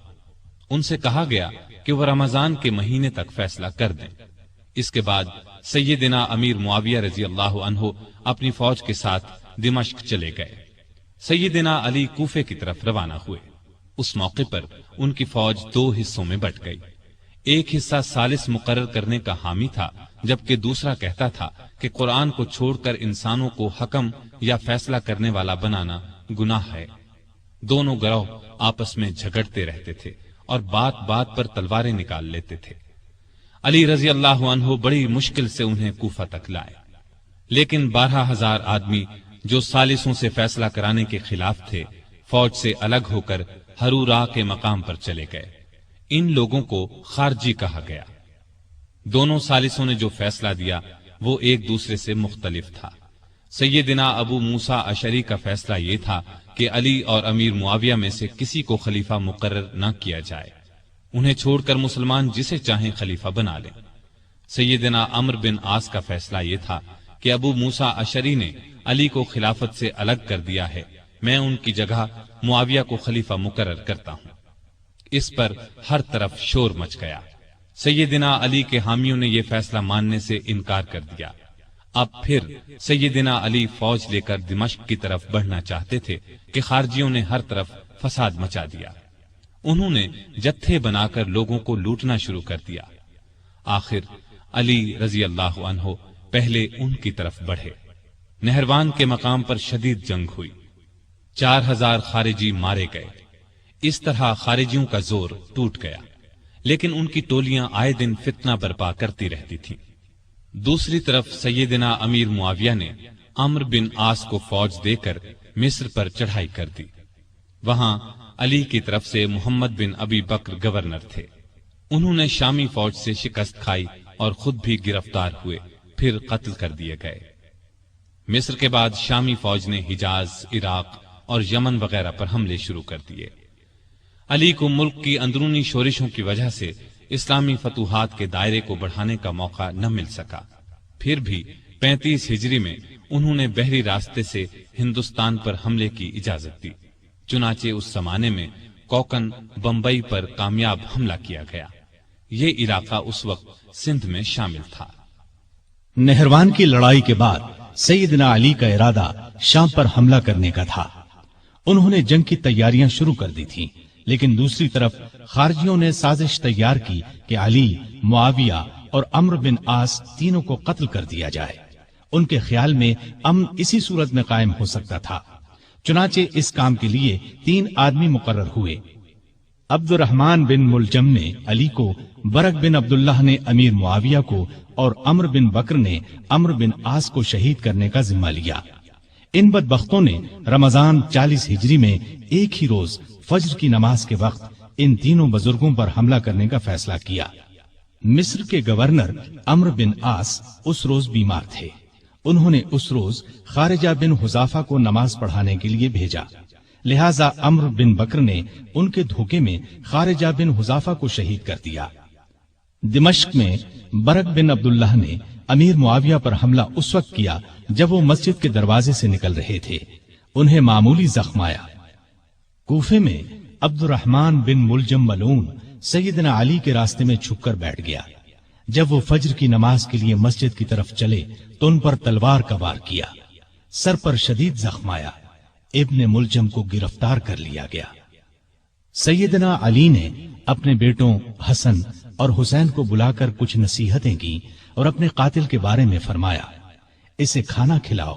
ان سے کہا گیا کہ وہ رمضان کے مہینے تک فیصلہ کر دیں۔ اس کے بعد سیدنا امیر معاویہ رضی اللہ عنہ اپنی فوج کے ساتھ دمشق چلے گئے۔ سیدنا علی کوفے کی طرف روانہ ہوئے۔ اس موقع پر ان کی فوج 2 حصوں میں بٹ گئی۔ ایک حصہ ثالث مقرر کرنے کا حامی تھا، جبکہ دوسرا کہتا تھا کہ قرآن کو چھوڑ کر انسانوں کو حکم یا فیصلہ کرنے والا بنانا گناہ ہے۔ دونوں گروہ آپس میں جھگڑتے رہتے تھے اور بات بات پر تلواریں نکال لیتے تھے۔ علی رضی اللہ عنہ بڑی مشکل سے انہیں کوفہ تک لائے، لیکن 12,000 آدمی جو ثالثوں سے فیصلہ کرانے کے خلاف تھے فوج سے الگ ہو کر ہرورا کے مقام پر چلے گئے۔ ان لوگوں کو خارجی کہا گیا۔ دونوں ثالثوں نے جو فیصلہ دیا وہ ایک دوسرے سے مختلف تھا۔ سیدنا ابو موسیٰ اشعری کا فیصلہ یہ تھا کہ علی اور امیر معاویہ میں سے کسی کو خلیفہ مقرر نہ کیا جائے، انہیں چھوڑ کر مسلمان جسے چاہیں خلیفہ بنا لیں۔ سیدنا عمرو بن عاص کا فیصلہ یہ تھا کہ ابو موسیٰ اشعری نے علی کو خلافت سے الگ کر دیا ہے، میں ان کی جگہ معاویہ کو خلیفہ مقرر کرتا ہوں۔ اس پر ہر طرف شور مچ گیا۔ سیدنا علی کے حامیوں نے یہ فیصلہ ماننے سے انکار کر دیا۔ اب پھر سیدنا علی فوج لے کر دمشق کی طرف بڑھنا چاہتے تھے کہ خارجیوں نے ہر طرف فساد مچا دیا۔ انہوں نے جتھے بنا کر لوگوں کو لوٹنا شروع کر دیا۔ آخر علی رضی اللہ عنہ پہلے ان کی طرف بڑھے۔ نہروان کے مقام پر شدید جنگ ہوئی، 4000 خارجی مارے گئے۔ اس طرح خارجیوں کا زور ٹوٹ گیا، لیکن ان کی ٹولیاں آئے دن فتنہ برپا کرتی رہتی تھیں۔ دوسری طرف سیدنا امیر معاویہ نے عمرو بن عاص کو فوج دے کر مصر پر چڑھائی کر دی۔ وہاں علی کی طرف سے محمد بن ابی بکر گورنر تھے۔ انہوں نے شامی فوج سے شکست کھائی اور خود بھی گرفتار ہوئے، پھر قتل کر دیے گئے۔ مصر کے بعد شامی فوج نے حجاز، عراق اور یمن وغیرہ پر حملے شروع کر دیے۔ علی کو ملک کی اندرونی شورشوں کی وجہ سے اسلامی فتوحات کے دائرے کو بڑھانے کا موقع نہ مل سکا۔ پھر بھی 35 ہجری میں انہوں نے بحری راستے سے ہندوستان پر حملے کی اجازت دی۔ چنانچہ اس زمانے میں کوکن بمبئی پر کامیاب حملہ کیا گیا۔ یہ علاقہ اس وقت سندھ میں شامل تھا۔ نہروان کی لڑائی کے بعد سیدنا علی کا ارادہ شام پر حملہ کرنے کا تھا۔ انہوں نے جنگ کی تیاریاں شروع کر دی تھیں، لیکن دوسری طرف خارجیوں نے سازش تیار کی کہ علی، معاویہ اور عمرو بن عاص تینوں کو قتل کر دیا جائے۔ ان کے خیال میں امن اسی صورت میں قائم ہو سکتا تھا۔ چنانچہ اس کام کے لیے 3 آدمی مقرر ہوئے۔ عبد الرحمن بن ملجم نے علی کو، برق بن عبداللہ نے امیر معاویہ کو اور عمرو بن بکر نے عمرو بن عاص کو شہید کرنے کا ذمہ لیا۔ ان بدبختوں نے رمضان 40 ہجری میں ایک ہی روز فجر کی نماز کے وقت ان تینوں بزرگوں پر حملہ کرنے کا فیصلہ کیا۔ مصر کے گورنر عمرو بن عاص اس روز بیمار تھے۔ انہوں نے اس روز خارجہ بن حذافہ کو نماز پڑھانے کے لیے بھیجا، لہذا عمرو بن بکر نے ان کے دھوکے میں خارجہ بن حذافہ کو شہید کر دیا۔ دمشق میں برق بن عبداللہ نے امیر معاویہ پر حملہ اس وقت کیا جب وہ مسجد کے دروازے سے نکل رہے تھے۔ انہیں معمولی زخم آیا۔ کوفے میں عبد الرحمن بن ملجم ملعون سیدنا علی کے راستے میں چھپ کر بیٹھ گیا۔ جب وہ فجر کی نماز کے لیے مسجد کی طرف چلے تو ان پر تلوار کا وار کیا، سر پر شدید زخم آیا۔ ابن ملجم کو گرفتار کر لیا گیا۔ سیدنا علی نے اپنے بیٹوں حسن اور حسین کو بلا کر کچھ نصیحتیں کی اور اپنے قاتل کے بارے میں فرمایا، اسے کھانا کھلاؤ،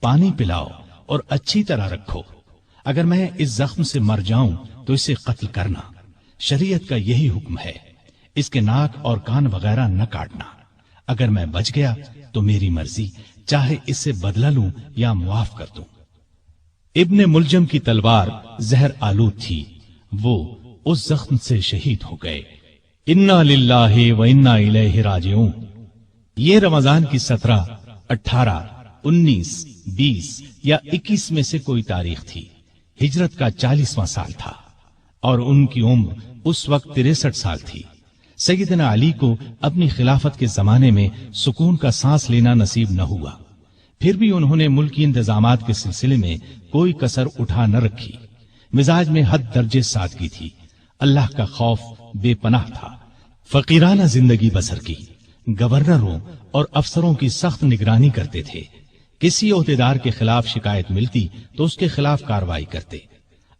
پانی پلاؤ اور اچھی طرح رکھو۔ اگر میں اس زخم سے مر جاؤں تو اسے قتل کرنا، شریعت کا یہی حکم ہے۔ اس کے ناک اور کان وغیرہ نہ کاٹنا۔ اگر میں بچ گیا تو میری مرضی، چاہے اس سے بدلہ لوں یا معاف کر دوں۔ ابن ملجم کی تلوار زہر آلود تھی، وہ اس زخم سے شہید ہو گئے۔ انا للہ و انا الیہ راجعون۔ یہ رمضان کی 17، 18، 19، 20 یا 21 میں سے کوئی تاریخ تھی۔ ہجرت کا 40واں سال تھا اور ان کی عمر اس وقت 63 سال تھی۔ سیدنا علی کو اپنی خلافت کے زمانے میں سکون کا سانس لینا نصیب نہ ہوا، پھر بھی انہوں نے ملکی انتظامات کے سلسلے میں کوئی کسر اٹھا نہ رکھی۔ مزاج میں حد درجے سادگی تھی، اللہ کا خوف بے پناہ تھا، فقیرانہ زندگی بسر کی، گورنروں اور افسروں کی سخت نگرانی کرتے تھے۔ کسی عہدیدار کے خلاف شکایت ملتی تو اس کے خلاف کارروائی کرتے۔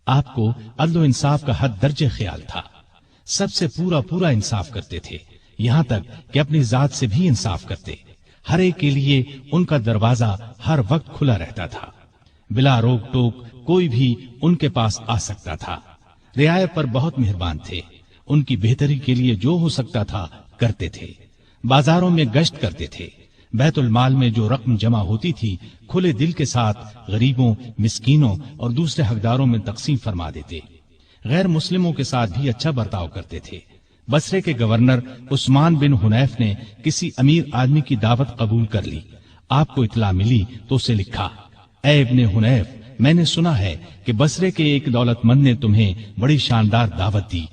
آپ کو عدل و انصاف کا حد درجے خیال تھا، سب سے پورا انصاف کرتے تھے، یہاں تک کہ اپنی ذات سے بھی انصاف کرتے۔ ہر ایک کے لیے ان کا دروازہ ہر وقت کھلا رہتا تھا، بلا روک ٹوک کوئی بھی ان کے پاس آ سکتا تھا۔ رعایت پر بہت مہربان تھے، ان کی بہتری کے لیے جو ہو سکتا تھا کرتے تھے۔ بازاروں میں گشت کرتے تھے، بیت المال میں جو رقم جمع ہوتی تھی کھلے دل کے ساتھ غریبوں، مسکینوں اور دوسرے حقداروں میں تقسیم فرما دیتے۔ غیر مسلموں کے ساتھ بھی اچھا برتاؤ کرتے تھے۔ بصرے کے گورنر عثمان بن حنیف نے کسی امیر آدمی کی دعوت قبول کر لی۔ آپ کو اطلاع ملی تو اسے لکھا، اے ابن حنیف، میں نے سنا ہے کہ بصرے کے ایک دولت مند نے تمہیں بڑی شاندار دعوت دی،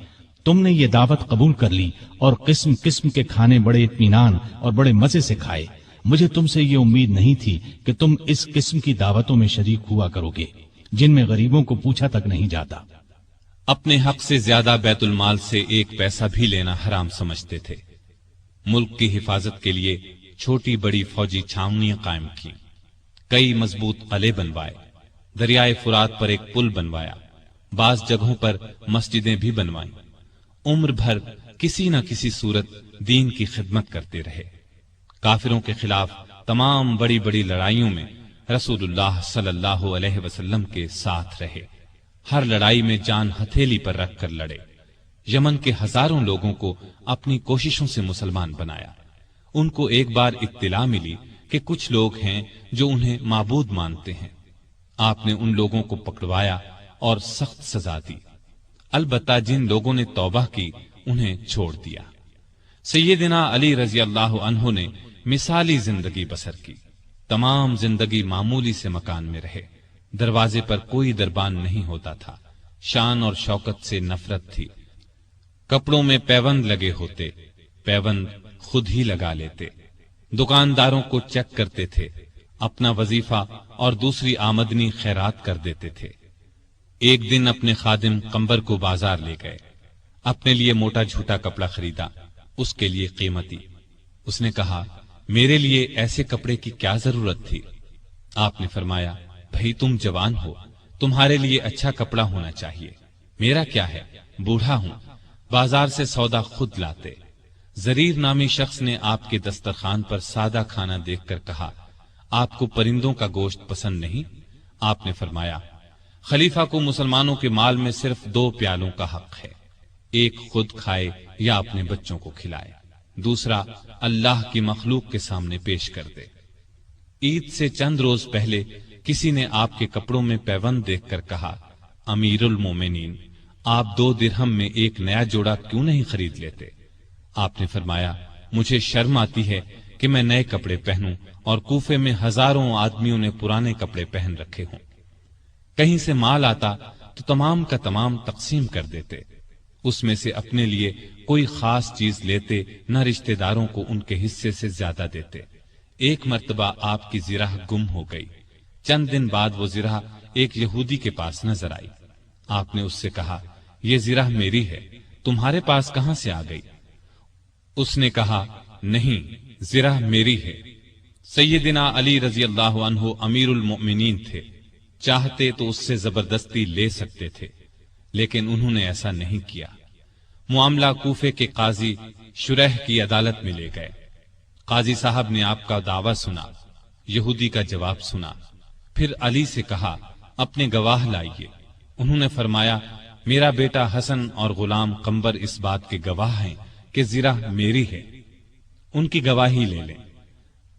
تم نے یہ دعوت قبول کر لی اور قسم قسم کے کھانے بڑے اطمینان اور بڑے مزے سے کھائے۔ مجھے تم سے یہ امید نہیں تھی کہ تم اس قسم کی دعوتوں میں شریک ہوا کرو گے جن میں غریبوں کو پوچھا تک نہیں جاتا۔ اپنے حق سے زیادہ بیت المال سے ایک پیسہ بھی لینا حرام سمجھتے تھے۔ ملک کی حفاظت کے لیے چھوٹی بڑی فوجی چھاونیاں قائم کی، کئی مضبوط قلعے بنوائے، دریائے فرات پر ایک پل بنوایا، بعض جگہوں پر مسجدیں بھی بنوائیں۔ عمر بھر کسی نہ کسی صورت دین کی خدمت کرتے رہے۔ کافروں کے خلاف تمام بڑی بڑی لڑائیوں میں رسول اللہ صلی اللہ علیہ وسلم کے ساتھ رہے، ہر لڑائی میں جان ہتھیلی پر رکھ کر لڑے۔ یمن کے ہزاروں لوگوں کو اپنی کوششوں سے مسلمان بنایا۔ ان کو ایک بار اطلاع ملی کہ کچھ لوگ ہیں جو انہیں معبود مانتے ہیں۔ آپ نے ان لوگوں کو پکڑوایا اور سخت سزا دی، البتہ جن لوگوں نے توبہ کی انہیں چھوڑ دیا۔ سیدنا علی رضی اللہ عنہ نے مثالی زندگی بسر کی، تمام زندگی معمولی سے مکان میں رہے، دروازے پر کوئی دربان نہیں ہوتا تھا، شان اور شوکت سے نفرت تھی، کپڑوں میں پیوند لگے ہوتے، پیوند خود ہی لگا لیتے، دکانداروں کو چیک کرتے تھے، اپنا وظیفہ اور دوسری آمدنی خیرات کر دیتے تھے۔ ایک دن اپنے خادم قمبر کو بازار لے گئے، اپنے لیے موٹا جھوٹا کپڑا خریدا، اس کے لیے قیمتی۔ اس نے کہا، میرے لیے ایسے کپڑے کی کیا ضرورت تھی؟ آپ نے فرمایا، بھئی تم جوان ہو، تمہارے لیے اچھا کپڑا ہونا چاہیے، میرا کیا ہے، بوڑھا ہوں، بازار سے سودا خود لاتے۔ زریر نامی شخص نے آپ کے دسترخوان پر سادہ کھانا دیکھ کر کہا، آپ کو پرندوں کا گوشت پسند نہیں؟ آپ نے فرمایا، خلیفہ کو مسلمانوں کے مال میں صرف 2 پیالوں کا حق ہے، ایک خود کھائے یا اپنے بچوں کو کھلائے، دوسرا اللہ کی مخلوق کے سامنے پیش کر دے۔ عید سے چند روز پہلے کسی نے آپ کے کپڑوں میں پیوند دیکھ کر کہا، امیر المومنین، آپ 2 درہم میں ایک نیا جوڑا کیوں نہیں خرید لیتے؟ آپ نے فرمایا، مجھے شرم آتی ہے کہ میں نئے کپڑے پہنوں اور کوفے میں ہزاروں آدمیوں نے پرانے کپڑے پہن رکھے ہوں۔ کہیں سے مال آتا تو تمام کا تمام تقسیم کر دیتے، اس میں سے اپنے لیے کوئی خاص چیز لیتے، نہ رشتہ داروں کو ان کے حصے سے زیادہ دیتے۔ ایک مرتبہ آپ کی زرہ گم ہو گئی، چند دن بعد وہ زرہ ایک یہودی کے پاس نظر آئی۔ آپ نے اس سے کہا، یہ زرہ میری ہے، تمہارے پاس کہاں سے آ گئی؟ اس نے کہا، نہیں، زرہ میری ہے۔ سیدنا علی رضی اللہ عنہ امیر المؤمنین تھے، چاہتے تو اس سے زبردستی لے سکتے تھے، لیکن انہوں نے ایسا نہیں کیا۔ معاملہ کوفے کے قاضی شریح کی عدالت میں لے گئے۔ قاضی صاحب نے آپ کا دعویٰ سنا، یہودی کا جواب سنا، پھر علی سے کہا، اپنے گواہ لائیے۔ انہوں نے فرمایا، میرا بیٹا حسن اور غلام قمبر اس بات کے گواہ ہیں کہ زرہ میری ہے، ان کی گواہی لے لیں۔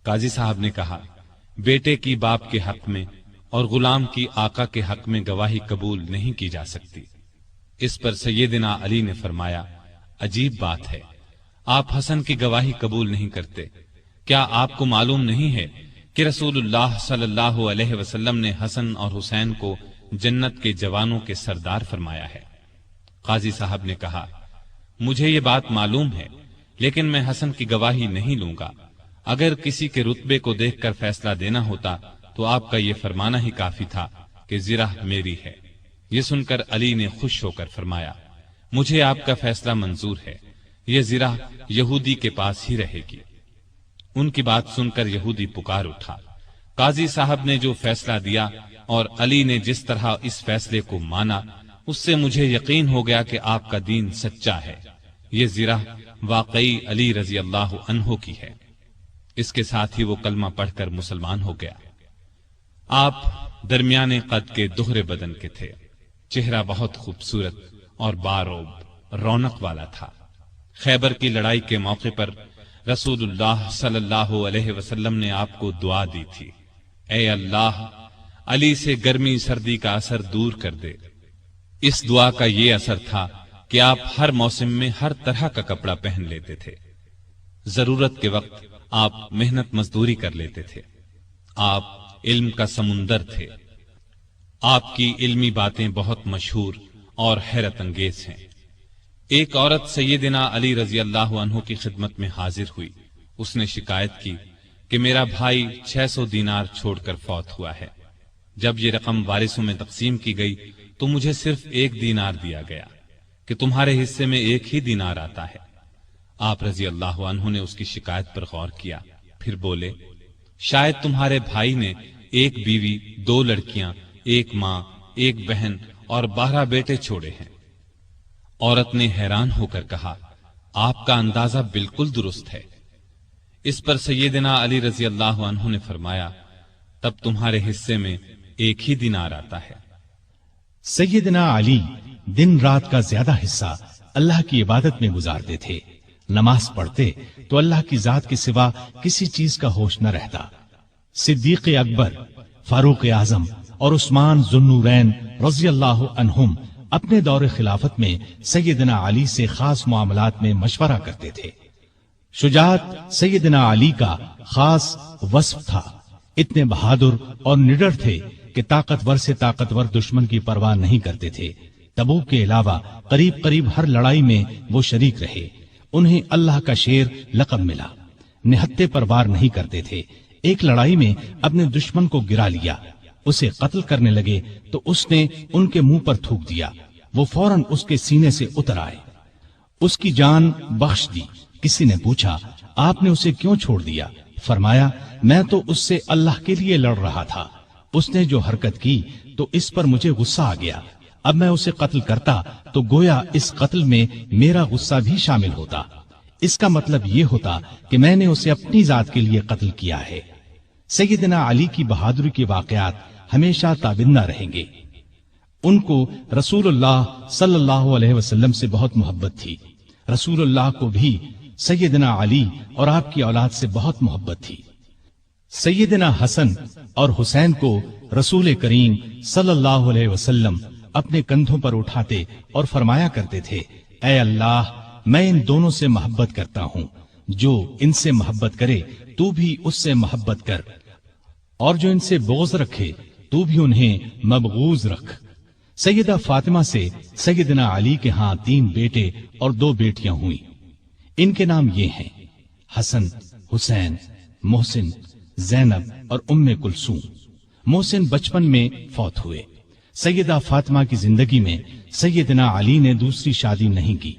قاضی صاحب نے کہا، بیٹے کی باپ کے حق میں اور غلام کی آقا کے حق میں گواہی قبول نہیں کی جا سکتی۔ اس پر سیدنا علی نے فرمایا، عجیب بات ہے، آپ حسن کی گواہی قبول نہیں کرتے، کیا آپ کو معلوم نہیں ہے کہ رسول اللہ صلی اللہ علیہ وسلم نے حسن اور حسین کو جنت کے جوانوں کے سردار فرمایا ہے؟ قاضی صاحب نے کہا، مجھے یہ بات معلوم ہے، لیکن میں حسن کی گواہی نہیں لوں گا۔ اگر کسی کے رتبے کو دیکھ کر فیصلہ دینا ہوتا تو آپ کا یہ فرمانا ہی کافی تھا کہ زرہ میری ہے۔ یہ سن کر علی نے خوش ہو کر فرمایا، مجھے آپ کا فیصلہ منظور ہے، یہ زرہ یہودی کے پاس ہی رہے گی۔ ان کی بات سن کر یہودی پکار اٹھا۔ قاضی صاحب نے جو فیصلہ دیا اور علی نے جس طرح اس فیصلے کو مانا، اس سے مجھے یقین ہو گیا کہ آپ کا دین سچا ہے، یہ زرہ واقعی علی رضی اللہ عنہ کی ہے۔ اس کے ساتھ ہی وہ کلمہ پڑھ کر مسلمان ہو گیا۔ آپ درمیانے قد کے دہرے بدن کے تھے، چہرہ بہت خوبصورت اور باروب رونق والا تھا۔ خیبر کی لڑائی کے موقع پر رسول اللہ صلی اللہ علیہ وسلم نے آپ کو دعا دی تھی، اے اللہ، علی سے گرمی سردی کا اثر دور کر دے۔ اس دعا کا یہ اثر تھا کہ آپ ہر موسم میں ہر طرح کا کپڑا پہن لیتے تھے۔ ضرورت کے وقت آپ محنت مزدوری کر لیتے تھے۔ آپ علم کا سمندر تھے۔ آپ کی علمی باتیں بہت مشہور اور حیرت انگیز ہیں۔ ایک عورت سیدنا علی رضی اللہ عنہ کی خدمت میں حاضر ہوئی۔ اس نے شکایت کی کہ میرا بھائی 600 دینار چھوڑ کر فوت ہوا ہے۔ جب یہ رقم وارثوں میں تقسیم کی گئی تو مجھے صرف 1 دینار دیا گیا کہ تمہارے حصے میں 1 ہی دینار آتا ہے۔ آپ رضی اللہ عنہ نے اس کی شکایت پر غور کیا، پھر بولے شاید تمہارے بھائی نے 1 بیوی، 2 لڑکیاں، 1 ماں، 1 بہن اور 12 بیٹے چھوڑے ہیں۔ عورت نے حیران ہو کر کہا آپ کا اندازہ بالکل درست ہے۔ اس پر سیدنا علی رضی اللہ عنہ نے فرمایا تب تمہارے حصے میں 1 ہی دینار آتا ہے۔ سیدنا علی دن رات کا زیادہ حصہ اللہ کی عبادت میں گزارتے تھے۔ نماز پڑھتے تو اللہ کی ذات کے سوا کسی چیز کا ہوش نہ رہتا۔ صدیق اکبر، فاروق اعظم اور عثمان ذو النورین رضی اللہ عنہم اپنے دور خلافت میں سیدنا علی سے خاص معاملات میں مشورہ کرتے تھے۔ شجاعت سیدنا علی کا خاص وصف تھا۔ اتنے بہادر اور نڈر تھے کہ طاقتور سے طاقتور دشمن کی پرواہ نہیں کرتے تھے۔ تبوک کے علاوہ قریب قریب ہر لڑائی میں وہ شریک رہے۔ انہیں اللہ کا شیر لقب ملا۔ نہتے پر وار نہیں کرتے تھے۔ ایک لڑائی میں اپنے دشمن کو گرا لیا، اسے قتل کرنے لگے تو اس نے ان کے منہ پر تھوک دیا، وہ فوراً اس کے سینے سے اتر آئے، اس کی جان بخش دی۔ کسی نے پوچھا آپ نے اسے کیوں چھوڑ دیا؟ فرمایا میں تو اس سے اللہ کے لیے لڑ رہا تھا، اس نے جو حرکت کی تو اس پر مجھے غصہ آ گیا، اب میں اسے قتل کرتا تو گویا اس قتل میں میرا غصہ بھی شامل ہوتا، اس کا مطلب یہ ہوتا کہ میں نے اسے اپنی ذات کے لیے قتل کیا ہے۔ سیدنا علی کی بہادری کے واقعات ہمیشہ تابندہ رہیں گے۔ ان کو رسول اللہ صلی اللہ علیہ وسلم سے بہت محبت تھی۔ رسول اللہ کو بھی سیدنا علی اور آپ کی اولاد سے بہت محبت تھی۔ سیدنا حسن اور حسین کو رسول کریم صلی اللہ علیہ وسلم اپنے کندھوں پر اٹھاتے اور فرمایا کرتے تھے اے اللہ میں ان دونوں سے محبت کرتا ہوں، جو ان سے محبت کرے تو بھی اس سے محبت کر، اور جو ان سے بغض رکھے تو بھی انہیں مبغوض رکھ۔ سیدہ فاطمہ سے سیدنا علی کے ہاں 3 بیٹے اور 2 بیٹیاں ہوئیں۔ ان کے نام یہ ہیں حسن، حسین، محسن، زینب اور ام کلثوم۔ محسن بچپن میں فوت ہوئے۔ سیدہ فاطمہ کی زندگی میں سیدنا علی نے دوسری شادی نہیں کی۔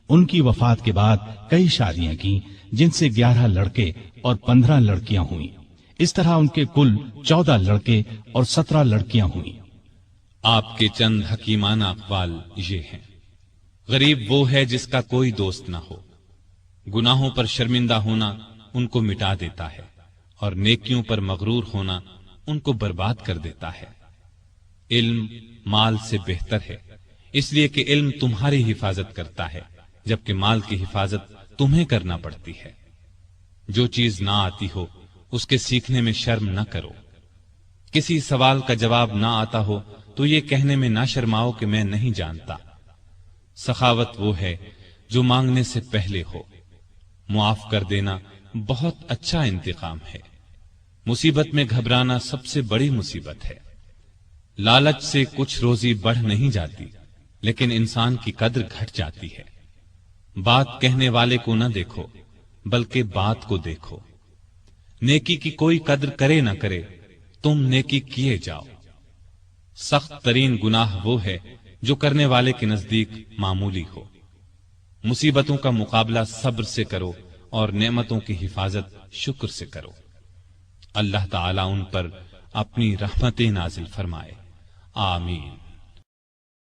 ان کی وفات کے بعد کئی شادیاں کی، جن سے 11 لڑکے اور 15 لڑکیاں ہوئیں۔ اس طرح ان کے کل 14 لڑکے اور 17 لڑکیاں ہوئیں۔ آپ کے چند حکیمانہ اقوال یہ ہیں: غریب وہ ہے جس کا کوئی دوست نہ ہو، گناہوں پر شرمندہ ہونا ان کو مٹا دیتا ہے، اور نیکیوں پر مغرور ہونا ان کو برباد کر دیتا ہے۔ علم مال سے بہتر ہے، اس لیے کہ علم تمہاری حفاظت کرتا ہے، جبکہ مال کی حفاظت تمہیں کرنا پڑتی ہے۔ جو چیز نہ آتی ہو اس کے سیکھنے میں شرم نہ کرو۔ کسی سوال کا جواب نہ آتا ہو تو یہ کہنے میں نہ شرماؤ کہ میں نہیں جانتا۔ سخاوت وہ ہے جو مانگنے سے پہلے ہو۔ معاف کر دینا بہت اچھا انتقام ہے۔ مصیبت میں گھبرانا سب سے بڑی مصیبت ہے۔ لالچ سے کچھ روزی بڑھ نہیں جاتی، لیکن انسان کی قدر گھٹ جاتی ہے۔ بات کہنے والے کو نہ دیکھو بلکہ بات کو دیکھو۔ نیکی کی کوئی قدر کرے نہ کرے، تم نیکی کیے جاؤ۔ سخت ترین گناہ وہ ہے جو کرنے والے کے نزدیک معمولی ہو۔ مصیبتوں کا مقابلہ صبر سے کرو اور نعمتوں کی حفاظت شکر سے کرو۔ اللہ تعالیٰ ان پر اپنی رحمتیں نازل فرمائے۔ آمین۔